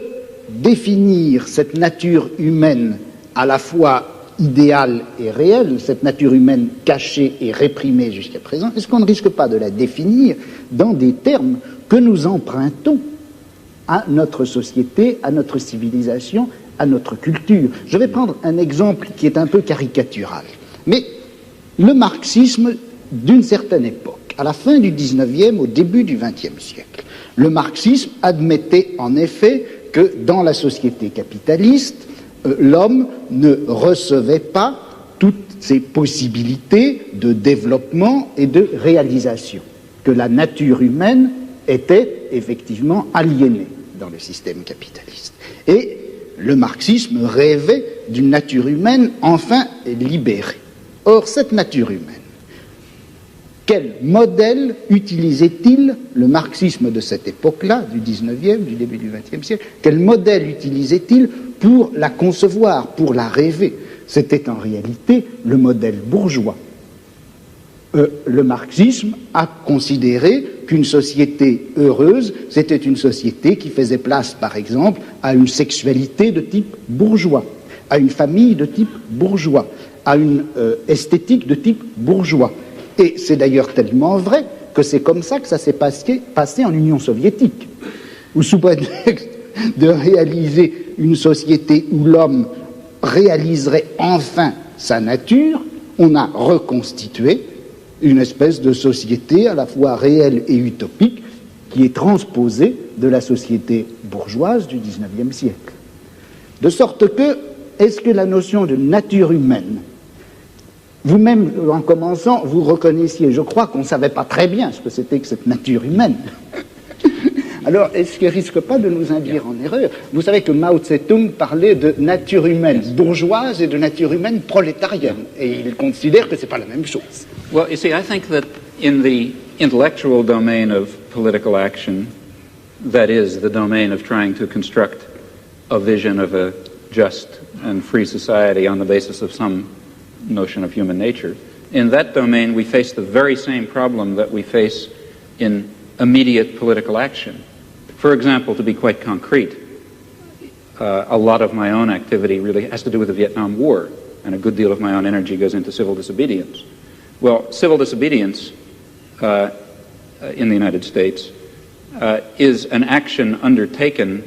définir cette nature humaine à la fois idéale et réelle, cette nature humaine cachée et réprimée jusqu'à présent, est-ce qu'on ne risque pas de la définir dans des termes que nous empruntons à notre société, à notre civilisation, à notre culture? Je vais prendre un exemple qui est un peu caricatural, mais le marxisme d'une certaine époque, à la fin du 19e, au début du 20e siècle, le marxisme admettait en effet que dans la société capitaliste, l'homme ne recevait pas toutes ses possibilités de développement et de réalisation, que la nature humaine était effectivement aliénée dans le système capitaliste. Et le marxisme rêvait d'une nature humaine enfin libérée. Or, cette nature humaine, quel modèle utilisait-il le marxisme de cette époque-là, du 19e, du début du 20e siècle, quel modèle utilisait-il pour la concevoir, pour la rêver? C'était en réalité le modèle bourgeois. Le marxisme a considéré qu'une société heureuse, c'était une société qui faisait place, par exemple, à une sexualité de type bourgeois, à une famille de type bourgeois, à une esthétique de type bourgeois. Et c'est d'ailleurs tellement vrai que c'est comme ça que ça s'est passé en Union soviétique, où sous prétexte de réaliser une société où l'homme réaliserait enfin sa nature, on a reconstitué une espèce de société à la fois réelle et utopique qui est transposée de la société bourgeoise du XIXe siècle. De sorte que, est-ce que la notion de nature humaine, vous-même, en commençant, vous reconnaissiez, je crois qu'on ne savait pas très bien ce que c'était que cette nature humaine. Alors, est-ce qu'il ne risque pas de nous induire en erreur? Vous savez que Mao Tse-tung parlait de nature humaine bourgeoise et de nature humaine prolétarienne, et il considère que ce n'est pas la même chose. Well, you see, I think that in the intellectual domain of political action, that is, the domain of trying to construct a vision of a just and free society on the basis of some notion of human nature, in that domain we face the very same problem that we face in immediate political action. For example, to be quite concrete, a lot of my own activity really has to do with the Vietnam War, and a good deal of my own energy goes into civil disobedience. Well, civil disobedience in the United States is an action undertaken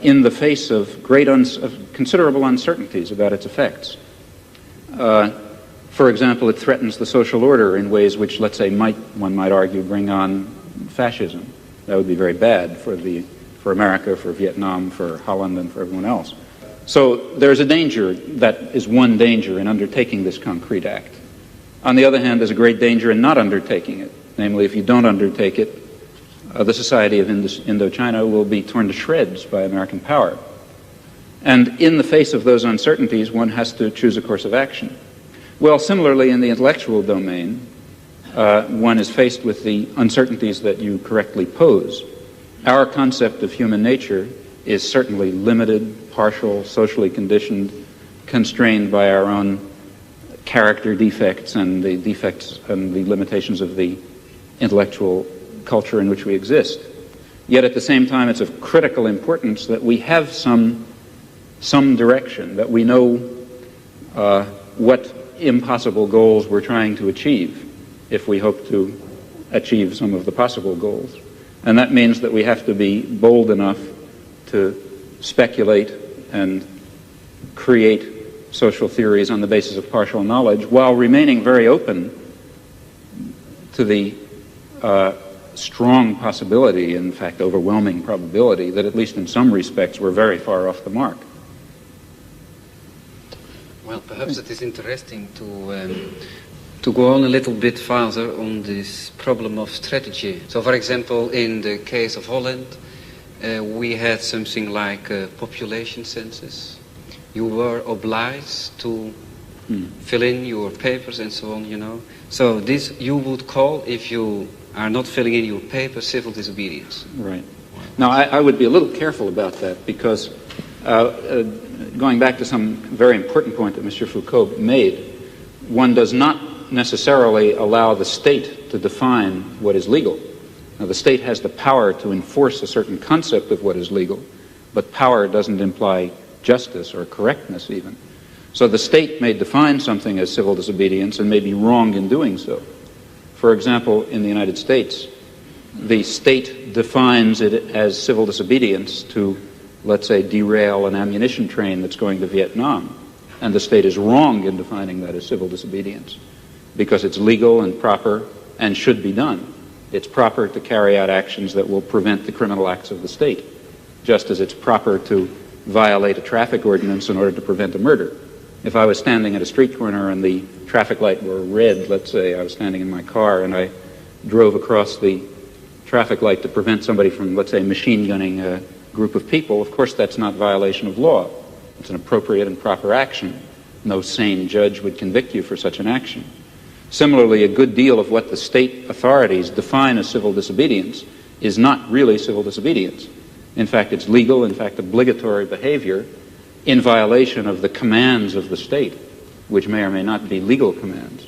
in the face of considerable uncertainties about its effects. For example, it threatens the social order in ways which, let's say, one might argue, bring on fascism. That would be very bad for America, for Vietnam, for Holland, and for everyone else. So there's a danger, that is one danger in undertaking this concrete act. On the other hand, there's a great danger in not undertaking it. Namely, if you don't undertake it, the society of Indochina will be torn to shreds by American power. And in the face of those uncertainties, one has to choose a course of action. Well, similarly, in the intellectual domain, one is faced with the uncertainties that you correctly pose. Our concept of human nature is certainly limited, partial, socially conditioned, constrained by our own character defects and the limitations of the intellectual culture in which we exist. Yet at the same time, it's of critical importance that we have some direction, that we know what impossible goals we're trying to achieve if we hope to achieve some of the possible goals. And that means that we have to be bold enough to speculate and create social theories on the basis of partial knowledge while remaining very open to the strong possibility, in fact overwhelming probability, that at least in some respects we're very far off the mark. Well, perhaps it is interesting to go on a little bit further on this problem of strategy. So, for example, in the case of Holland, we had something like a population census. You were obliged to fill in your papers and so on, you know. So this you would call, if you are not filling in your papers, civil disobedience. Right. Now, I would be a little careful about that because going back to some very important point that Mr. Foucault made, one does not necessarily allow the state to define what is legal. Now, the state has the power to enforce a certain concept of what is legal, but power doesn't imply justice or correctness even. So the state may define something as civil disobedience and may be wrong in doing so. For example, in the United States, the state defines it as civil disobedience to, let's say, derail an ammunition train that's going to Vietnam. And the state is wrong in defining that as civil disobedience because it's legal and proper and should be done. It's proper to carry out actions that will prevent the criminal acts of the state, just as it's proper to violate a traffic ordinance in order to prevent a murder. If I was standing at a street corner and the traffic light were red, let's say I was standing in my car and I drove across the traffic light to prevent somebody from, let's say, machine gunning a group of people, of course that's not violation of law. It's an appropriate and proper action. No sane judge would convict you for such an action. Similarly, a good deal of what the state authorities define as civil disobedience is not really civil disobedience. In fact, it's legal, in fact, obligatory behavior in violation of the commands of the state, which may or may not be legal commands.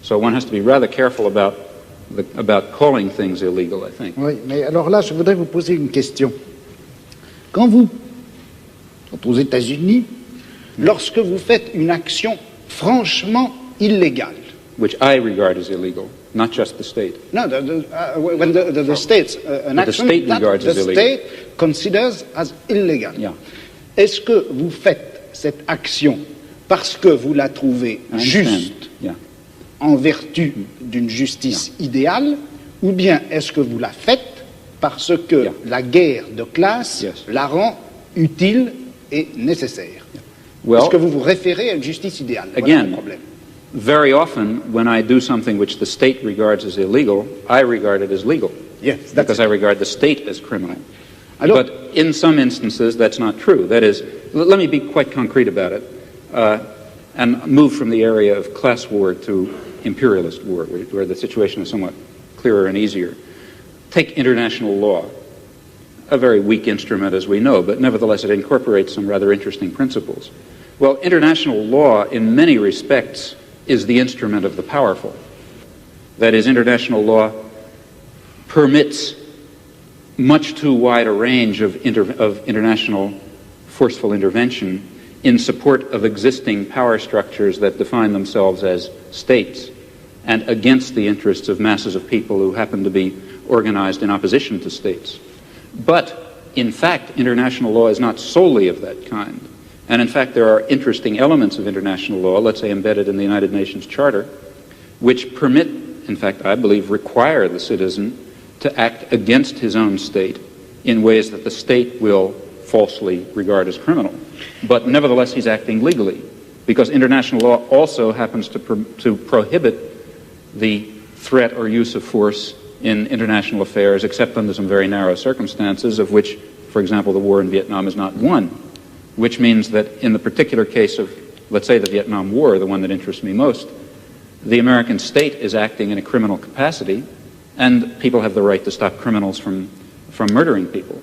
So one has to be rather careful about calling things illegal, I think. Oui, mais alors là, je voudrais vous poser une question. Quand aux États-Unis, lorsque vous faites une action franchement illégale, which I regard as illegal, not just the state. No, when the state's an action that the state considers as illegal. Yeah. Est-ce que vous faites cette action parce que vous la trouvez juste en vertu d'une justice idéale, ou bien est-ce que vous la faites parce que la guerre de classe la rend utile et nécessaire? Well, est-ce que vous vous référez à une justice idéale? Again, voilà le problème. Very often, when I do something which the state regards as illegal, I regard it as legal. Yes, because I regard the state as criminal. But in some instances, that's not true. That is, let me be quite concrete about it, and move from the area of class war to imperialist war, where the situation is somewhat clearer and easier. Take international law, a very weak instrument as we know, but nevertheless it incorporates some rather interesting principles. Well, international law, in many respects, is the instrument of the powerful. That is, international law permits much too wide a range of international forceful intervention in support of existing power structures that define themselves as states and against the interests of masses of people who happen to be organized in opposition to states. But, in fact, international law is not solely of that kind. And in fact, there are interesting elements of international law, let's say embedded in the United Nations Charter, which permit, in fact, I believe, require the citizen to act against his own state in ways that the state will falsely regard as criminal. But nevertheless, he's acting legally, because international law also happens to prohibit the threat or use of force in international affairs, except under some very narrow circumstances, of which, for example, the war in Vietnam is not one. Which means that in the particular case of, let's say, the Vietnam War, the one that interests me most, the American state is acting in a criminal capacity, and people have the right to stop criminals from murdering people.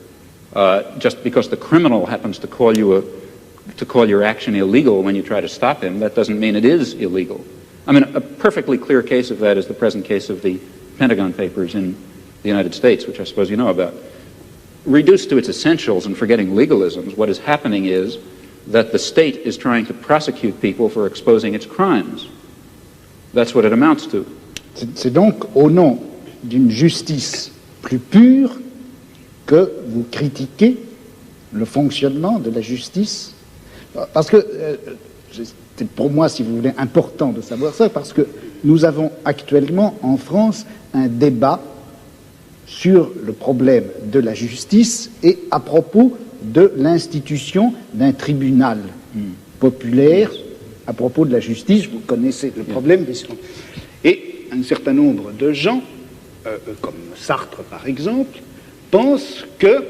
Just because the criminal happens to call your action illegal when you try to stop him, that doesn't mean it is illegal. I mean, a perfectly clear case of that is the present case of the Pentagon Papers in the United States, which I suppose you know about. Reduced to its essentials and forgetting legalisms, what is happening is that the state is trying to prosecute people for exposing its crimes. That's what it amounts to. C'est donc au nom d'une justice plus pure que vous critiquez le fonctionnement de la justice. Parce que c'est pour moi, si vous voulez, important de savoir ça, parce que nous avons actuellement en France un débat sur le problème de la justice et à propos de l'institution d'un tribunal populaire à propos de la justice. Vous connaissez le problème. Et un certain nombre de gens, comme Sartre par exemple, pensent que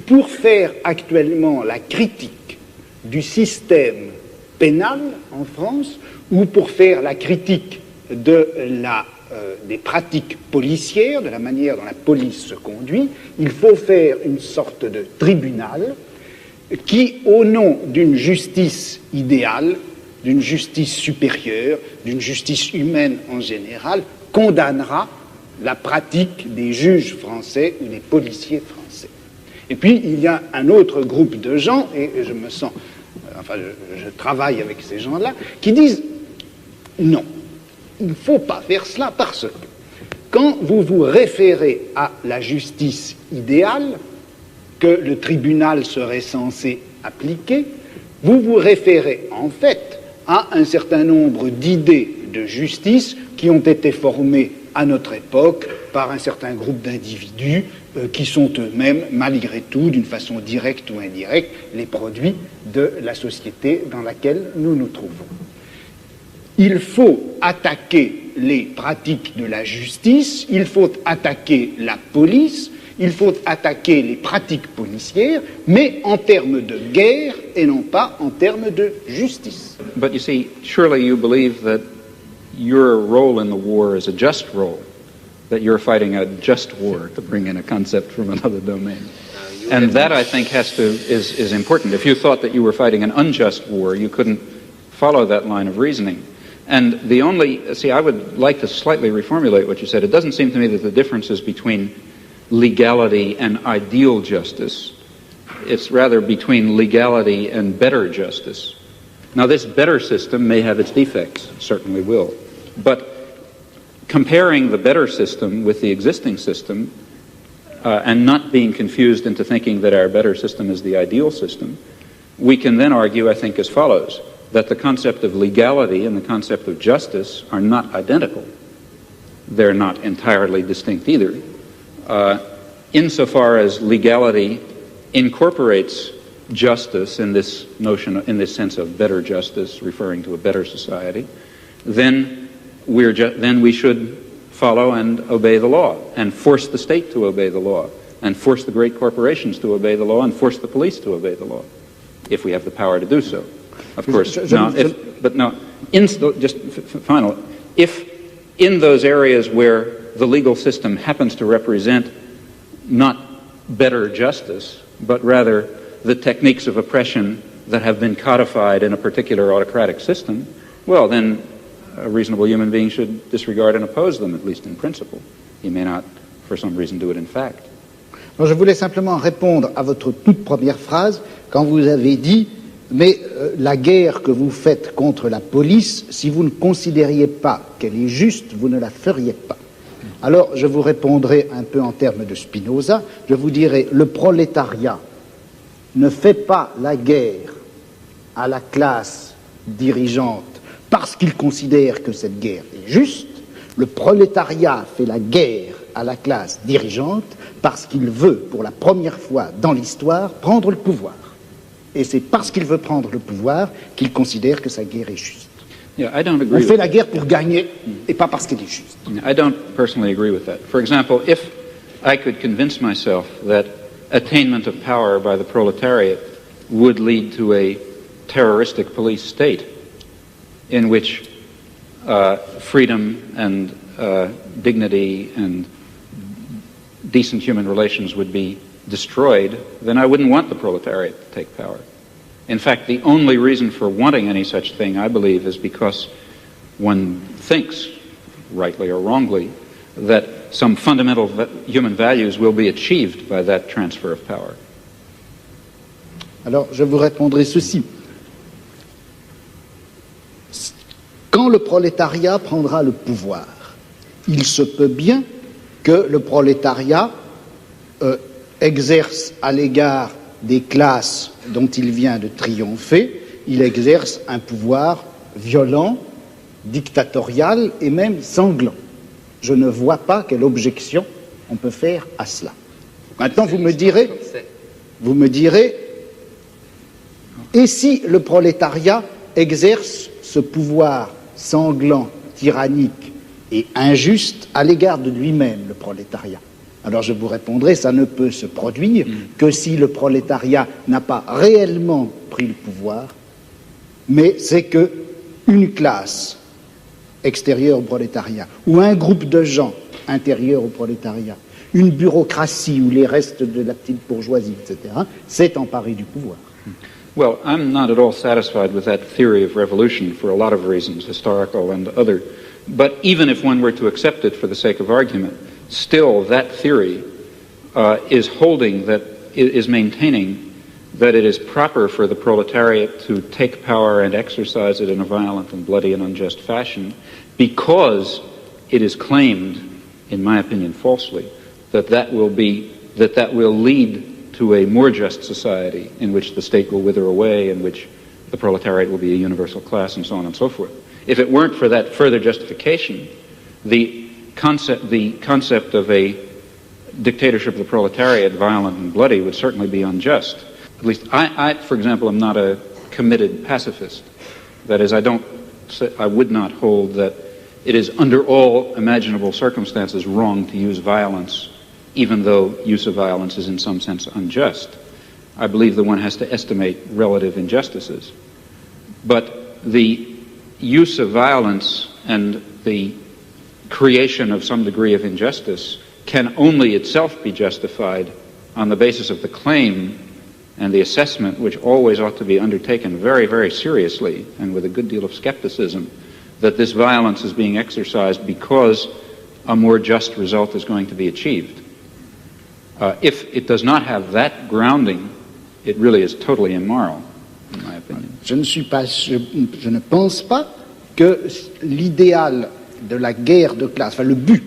pour faire actuellement la critique du système pénal en France, ou pour faire la critique des pratiques policières, de la manière dont la police se conduit, il faut faire une sorte de tribunal qui, au nom d'une justice idéale, d'une justice supérieure, d'une justice humaine en général, condamnera la pratique des juges français ou des policiers français. Et puis, il y a un autre groupe de gens, et je me sens, je travaille avec ces gens-là, qui disent non, il ne faut pas faire cela parce que quand vous vous référez à la justice idéale que le tribunal serait censé appliquer, vous vous référez en fait à un certain nombre d'idées de justice qui ont été formées à notre époque par un certain groupe d'individus qui sont eux-mêmes, malgré tout, d'une façon directe ou indirecte, les produits de la société dans laquelle nous nous trouvons. Il faut attaquer les pratiques de la justice, il faut attaquer la police, il faut attaquer les pratiques policières, mais en termes de guerre et non pas en termes de justice. But you see, surely you believe that your role in the war is a just role, that you're fighting a just war, to bring in a concept from another domain. And that, I think, is important. If you thought that you were fighting an unjust war, you couldn't follow that line of reasoning. And I would like to slightly reformulate what you said. It doesn't seem to me that the difference is between legality and ideal justice. It's rather between legality and better justice. Now, this better system may have its defects, certainly will. But comparing the better system with the existing system and not being confused into thinking that our better system is the ideal system, we can then argue, I think, as follows, that the concept of legality and the concept of justice are not identical. They're not entirely distinct either. Insofar as legality incorporates justice in this notion, in this sense of better justice, referring to a better society, then we should follow and obey the law, and force the state to obey the law, and force the great corporations to obey the law, and force the police to obey the law, if we have the power to do so. Of course, if in those areas where the legal system happens to represent not better justice, but rather the techniques of oppression that have been codified in a particular autocratic system, well, then a reasonable human being should disregard and oppose them, at least in principle. He may not, for some reason, do it in fact. Alors, je voulais simplement répondre à votre toute première phrase quand vous avez dit mais la guerre que vous faites contre la police, si vous ne considériez pas qu'elle est juste, vous ne la feriez pas. Alors, je vous répondrai un peu en termes de Spinoza, je vous dirai, le prolétariat ne fait pas la guerre à la classe dirigeante parce qu'il considère que cette guerre est juste, le prolétariat fait la guerre à la classe dirigeante parce qu'il veut, pour la première fois dans l'histoire, prendre le pouvoir. Et c'est parce qu'il veut prendre le pouvoir qu'il considère que sa guerre est juste. Yeah, I don't agree. On fait la guerre pour gagner et pas parce qu'elle est juste. I don't personally agree with that. For example, if I could convince myself that attainment of power by the proletariat would lead to a terroristic police state in which freedom and dignity and decent human relations would be destroyed, then I wouldn't want the proletariat to take power. In fact, the only reason for wanting any such thing, I believe, is because one thinks, rightly or wrongly, that some fundamental human values will be achieved by that transfer of power. Alors, je vous répondrai ceci. Quand le prolétariat prendra le pouvoir, il se peut bien que le prolétariat exerce à l'égard des classes dont il vient de triompher, il exerce un pouvoir violent, dictatorial et même sanglant. Je ne vois pas quelle objection on peut faire à cela. Maintenant, vous me direz, et si le prolétariat exerce ce pouvoir sanglant, tyrannique et injuste à l'égard de lui-même, le prolétariat? Alors je vous répondrai, ça ne peut se produire que si le prolétariat n'a pas réellement pris le pouvoir, mais c'est que une classe extérieure au prolétariat, ou un groupe de gens intérieurs au prolétariat, une bureaucratie ou les restes de la petite bourgeoisie, etc., s'est emparé du pouvoir. Well, I'm not at all satisfied with that theory of revolution for a lot of reasons, historical and other. But even if one were to accept it for the sake of argument, still that theory is maintaining that it is proper for the proletariat to take power and exercise it in a violent and bloody and unjust fashion, because it is claimed, in my opinion falsely, that will lead to a more just society in which the state will wither away, in which the proletariat will be a universal class, and so on and so forth. If it weren't for that further justification, the concept of a dictatorship of the proletariat, violent and bloody, would certainly be unjust. At least I, for example, am not a committed pacifist. That is, I would not hold that it is under all imaginable circumstances wrong to use violence, even though use of violence is in some sense unjust. I believe that one has to estimate relative injustices. But the use of violence and the creation of some degree of injustice can only itself be justified on the basis of the claim and the assessment, which always ought to be undertaken very, very seriously and with a good deal of skepticism, that this violence is being exercised because a more just result is going to be achieved. If it does not have that grounding, it really is totally immoral, in my opinion. Je ne pense pas que l'idéal de la guerre de classe, enfin le but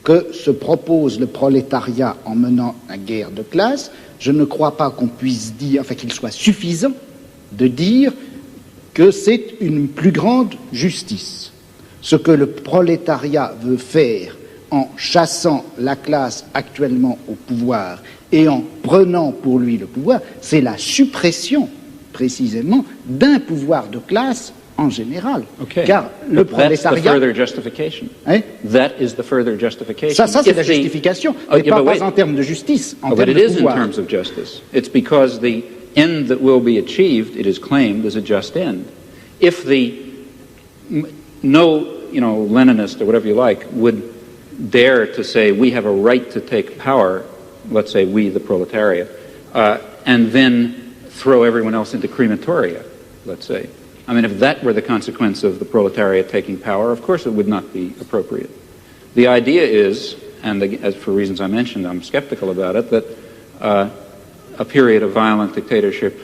que se propose le prolétariat en menant la guerre de classe, je ne crois pas qu'on puisse dire, enfin qu'il soit suffisant de dire que c'est une plus grande justice. Ce que le prolétariat veut faire en chassant la classe actuellement au pouvoir et en prenant pour lui le pouvoir, c'est la suppression, précisément, d'un pouvoir de classe en général. Okay. Car le prolétariat... That's the further justification. Hein? That is the further justification. Ça c'est la justification, mais pas en termes de justice, en termes de pouvoir. But it is in terms of justice. It's because the end that will be achieved, it is claimed, is a just end. If no Leninist or whatever you like would dare to say we have a right to take power, let's say we, the proletariat, and then throw everyone else into crematoria, let's say. I mean, if that were the consequence of the proletariat taking power, of course it would not be appropriate. The idea is, and as for reasons I mentioned, I'm skeptical about it, that a period of violent dictatorship,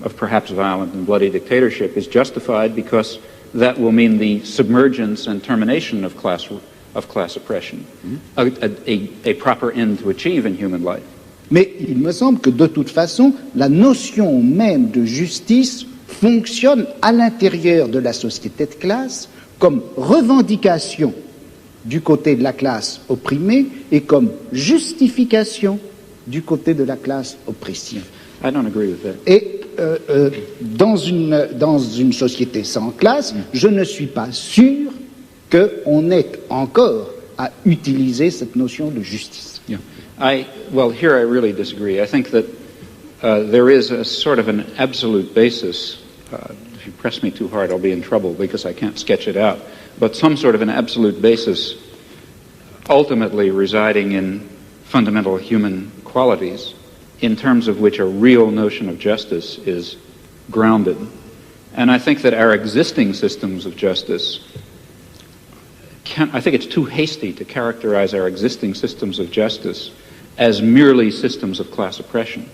of perhaps violent and bloody dictatorship, is justified because that will mean the submergence and termination of class oppression, a proper end to achieve in human life. Mais il me semble que de toute façon, la notion même de justice fonctionne à l'intérieur de la société de classe comme revendication du côté de la classe opprimée et comme justification du côté de la classe oppressive. I don't agree with that. Et dans une société sans classe, je ne suis pas sûr qu'on ait encore à utiliser cette notion de justice. Yeah. Well, here I really disagree. I think that there is a sort of an absolute basis. If you press me too hard, I'll be in trouble because I can't sketch it out. But some sort of an absolute basis ultimately residing in fundamental human qualities in terms of which a real notion of justice is grounded. And I think that our existing systems of justice I think it's too hasty to characterize our existing systems of justice as merely systems of class oppression.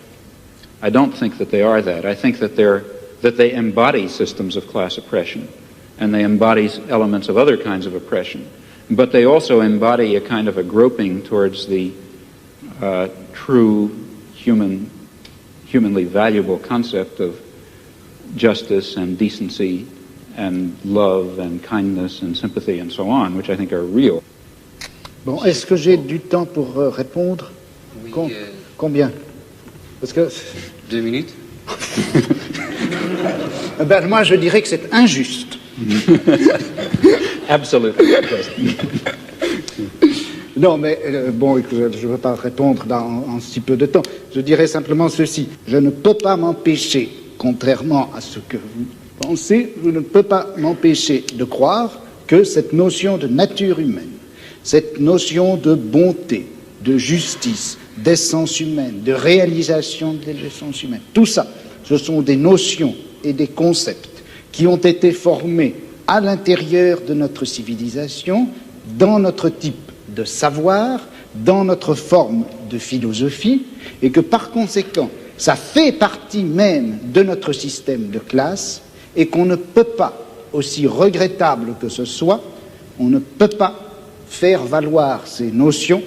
I don't think that they are that. I think that they embody systems of class oppression, and they embody elements of other kinds of oppression. But they also embody a kind of a groping towards the true humanly valuable concept of justice and decency and love and kindness and sympathy and so on, which I think are real. Bon, est-ce que j'ai du temps pour répondre? Oui, Combien? Parce que 2 minutes. Ben, moi, je dirais que c'est injuste. Absolutely. Non, mais bon, je ne veux pas répondre en si peu de temps. Je dirais simplement ceci. Je ne peux pas m'empêcher, contrairement à ce que vous pensez, je ne peux pas m'empêcher de croire que cette notion de nature humaine, cette notion de bonté, de justice, d'essence humaine, de réalisation de l'essence humaine, tout ça Ce sont des notions et des concepts qui ont été formés à l'intérieur de notre civilisation, dans notre type de savoir, dans notre forme de philosophie, et que par conséquent, ça fait partie même de notre système de classe, et qu'on ne peut pas, aussi regrettable que ce soit, on ne peut pas faire valoir ces notions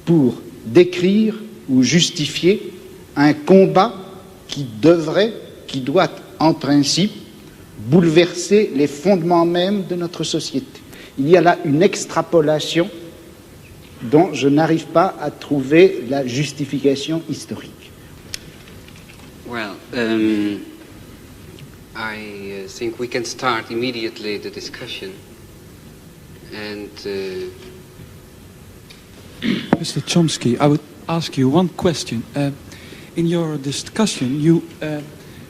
pour décrire ou justifier un combat qui doit en principe bouleverser les fondements mêmes de notre société. Il y a là une extrapolation dont je n'arrive pas à trouver la justification historique. Well, I think we can start immediately the discussion. And Mr. Tchomsky, I would ask you one question. In your discussion, you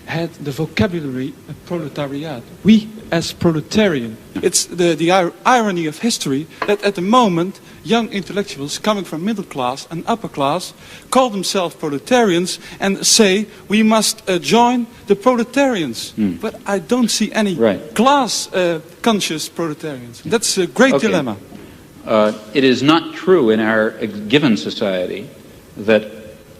had the vocabulary proletariat. We as proletarian. It's the irony of history that at the moment young intellectuals coming from middle class and upper class call themselves proletarians and say we must join the proletarians. But I don't see any class conscious proletarians. That's a great dilemma. It is not true in our given society that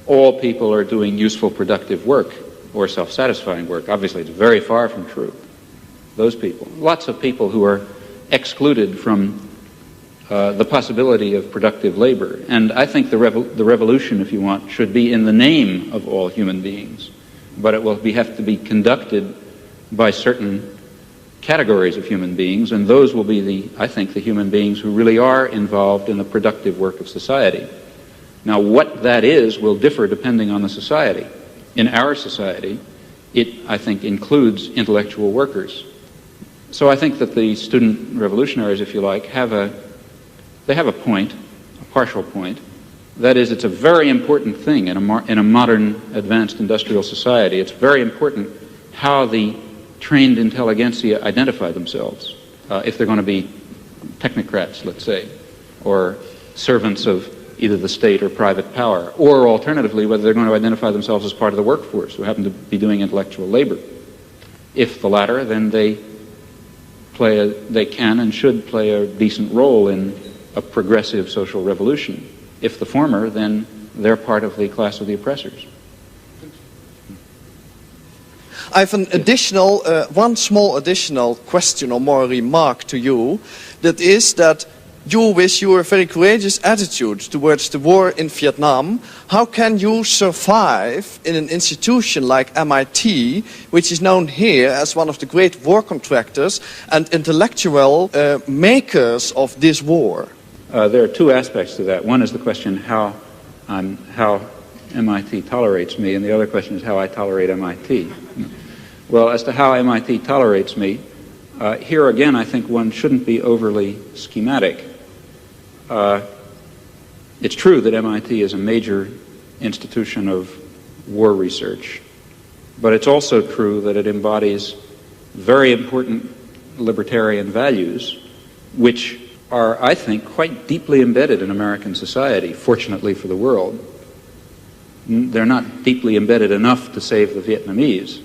all people are doing useful, productive work or self-satisfying work. Obviously, it's very far from true. Those people. Lots of people who are excluded from the possibility of productive labor. And I think the revolution, if you want, should be in the name of all human beings. But it will have to be conducted by certain categories of human beings, and those will be, I think, the human beings who really are involved in the productive work of society. Now, what that is will differ depending on the society. In our society, it, I think, includes intellectual workers. So I think that the student revolutionaries, if you like, have a point, a partial point. That is, it's a very important thing in a modern advanced industrial society. It's very important how the trained intelligentsia identify themselves, if they're going to be technocrats, let's say, or servants of either the state or private power, or alternatively, whether they're going to identify themselves as part of the workforce who happen to be doing intellectual labor. If the latter, then they can and should play a decent role in a progressive social revolution. If the former, then they're part of the class of the oppressors. I have an additional, one small additional question or more remark to you. That is that you, with your very courageous attitude towards the war in Vietnam, how can you survive in an institution like MIT, which is known here as one of the great war contractors and intellectual makers of this war? There are two aspects to that. One is the question how MIT tolerates me, and the other question is how I tolerate MIT. Well, as to how MIT tolerates me, here again I think one shouldn't be overly schematic. It's true that MIT is a major institution of war research, but it's also true that it embodies very important libertarian values, which are, I think, quite deeply embedded in American society, fortunately for the world. They're not deeply embedded enough to save the Vietnamese,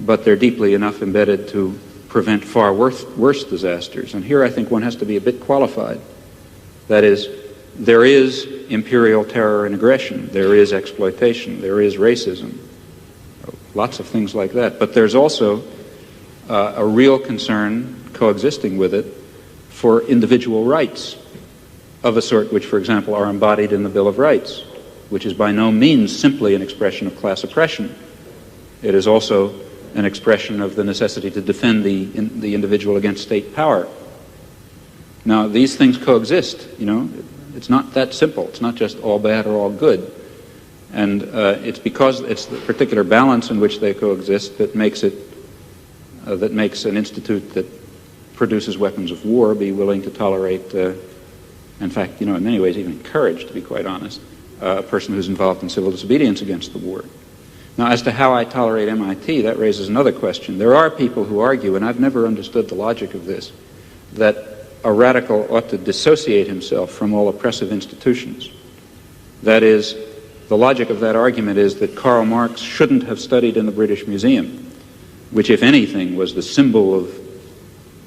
but they're deeply enough embedded to prevent far worse disasters. And here I think one has to be a bit qualified. That is, there is imperial terror and aggression, there is exploitation, there is racism, lots of things like that. But there's also a real concern coexisting with it for individual rights of a sort which, for example, are embodied in the Bill of Rights, which is by no means simply an expression of class oppression. It is also an expression of the necessity to defend the individual against state power. Now, these things coexist, you know. It's not that simple. It's not just all bad or all good. And it's because it's the particular balance in which they coexist that makes an institute that produces weapons of war be willing to tolerate, in fact, you know, in many ways even encouraged, to be quite honest, a person who's involved in civil disobedience against the war. Now, as to how I tolerate MIT, that raises another question. There are people who argue, and I've never understood the logic of this, that a radical ought to dissociate himself from all oppressive institutions. That is, the logic of that argument is that Karl Marx shouldn't have studied in the British Museum, which, if anything, was the symbol of,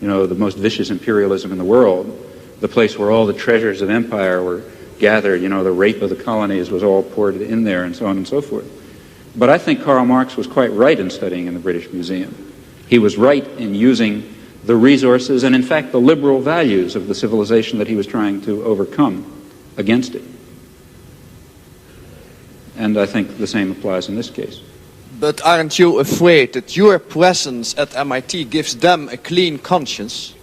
the most vicious imperialism in the world, the place where all the treasures of empire were gathered, the rape of the colonies was all poured in there, and so on and so forth. But I think Karl Marx was quite right in studying in the British Museum. He was right in using the resources and, in fact, the liberal values of the civilization that he was trying to overcome against it. And I think the same applies in this case. But aren't you afraid that your presence at MIT gives them a clean conscience?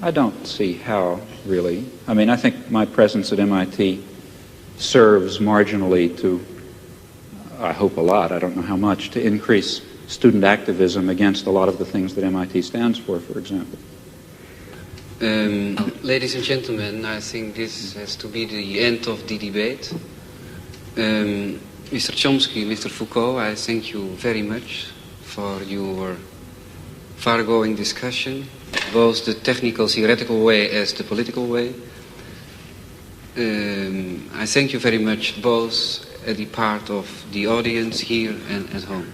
I don't see how, really. I mean, I think my presence at MIT serves marginally to, I hope a lot, I don't know how much, to increase student activism against a lot of the things that MIT stands for example. Ladies and gentlemen, I think this has to be the end of the debate. Mr. Chomsky, Mr. Foucault, I thank you very much for your far-going discussion, both the technical theoretical way as the political way. I thank you very much both at the part of the audience here and at home.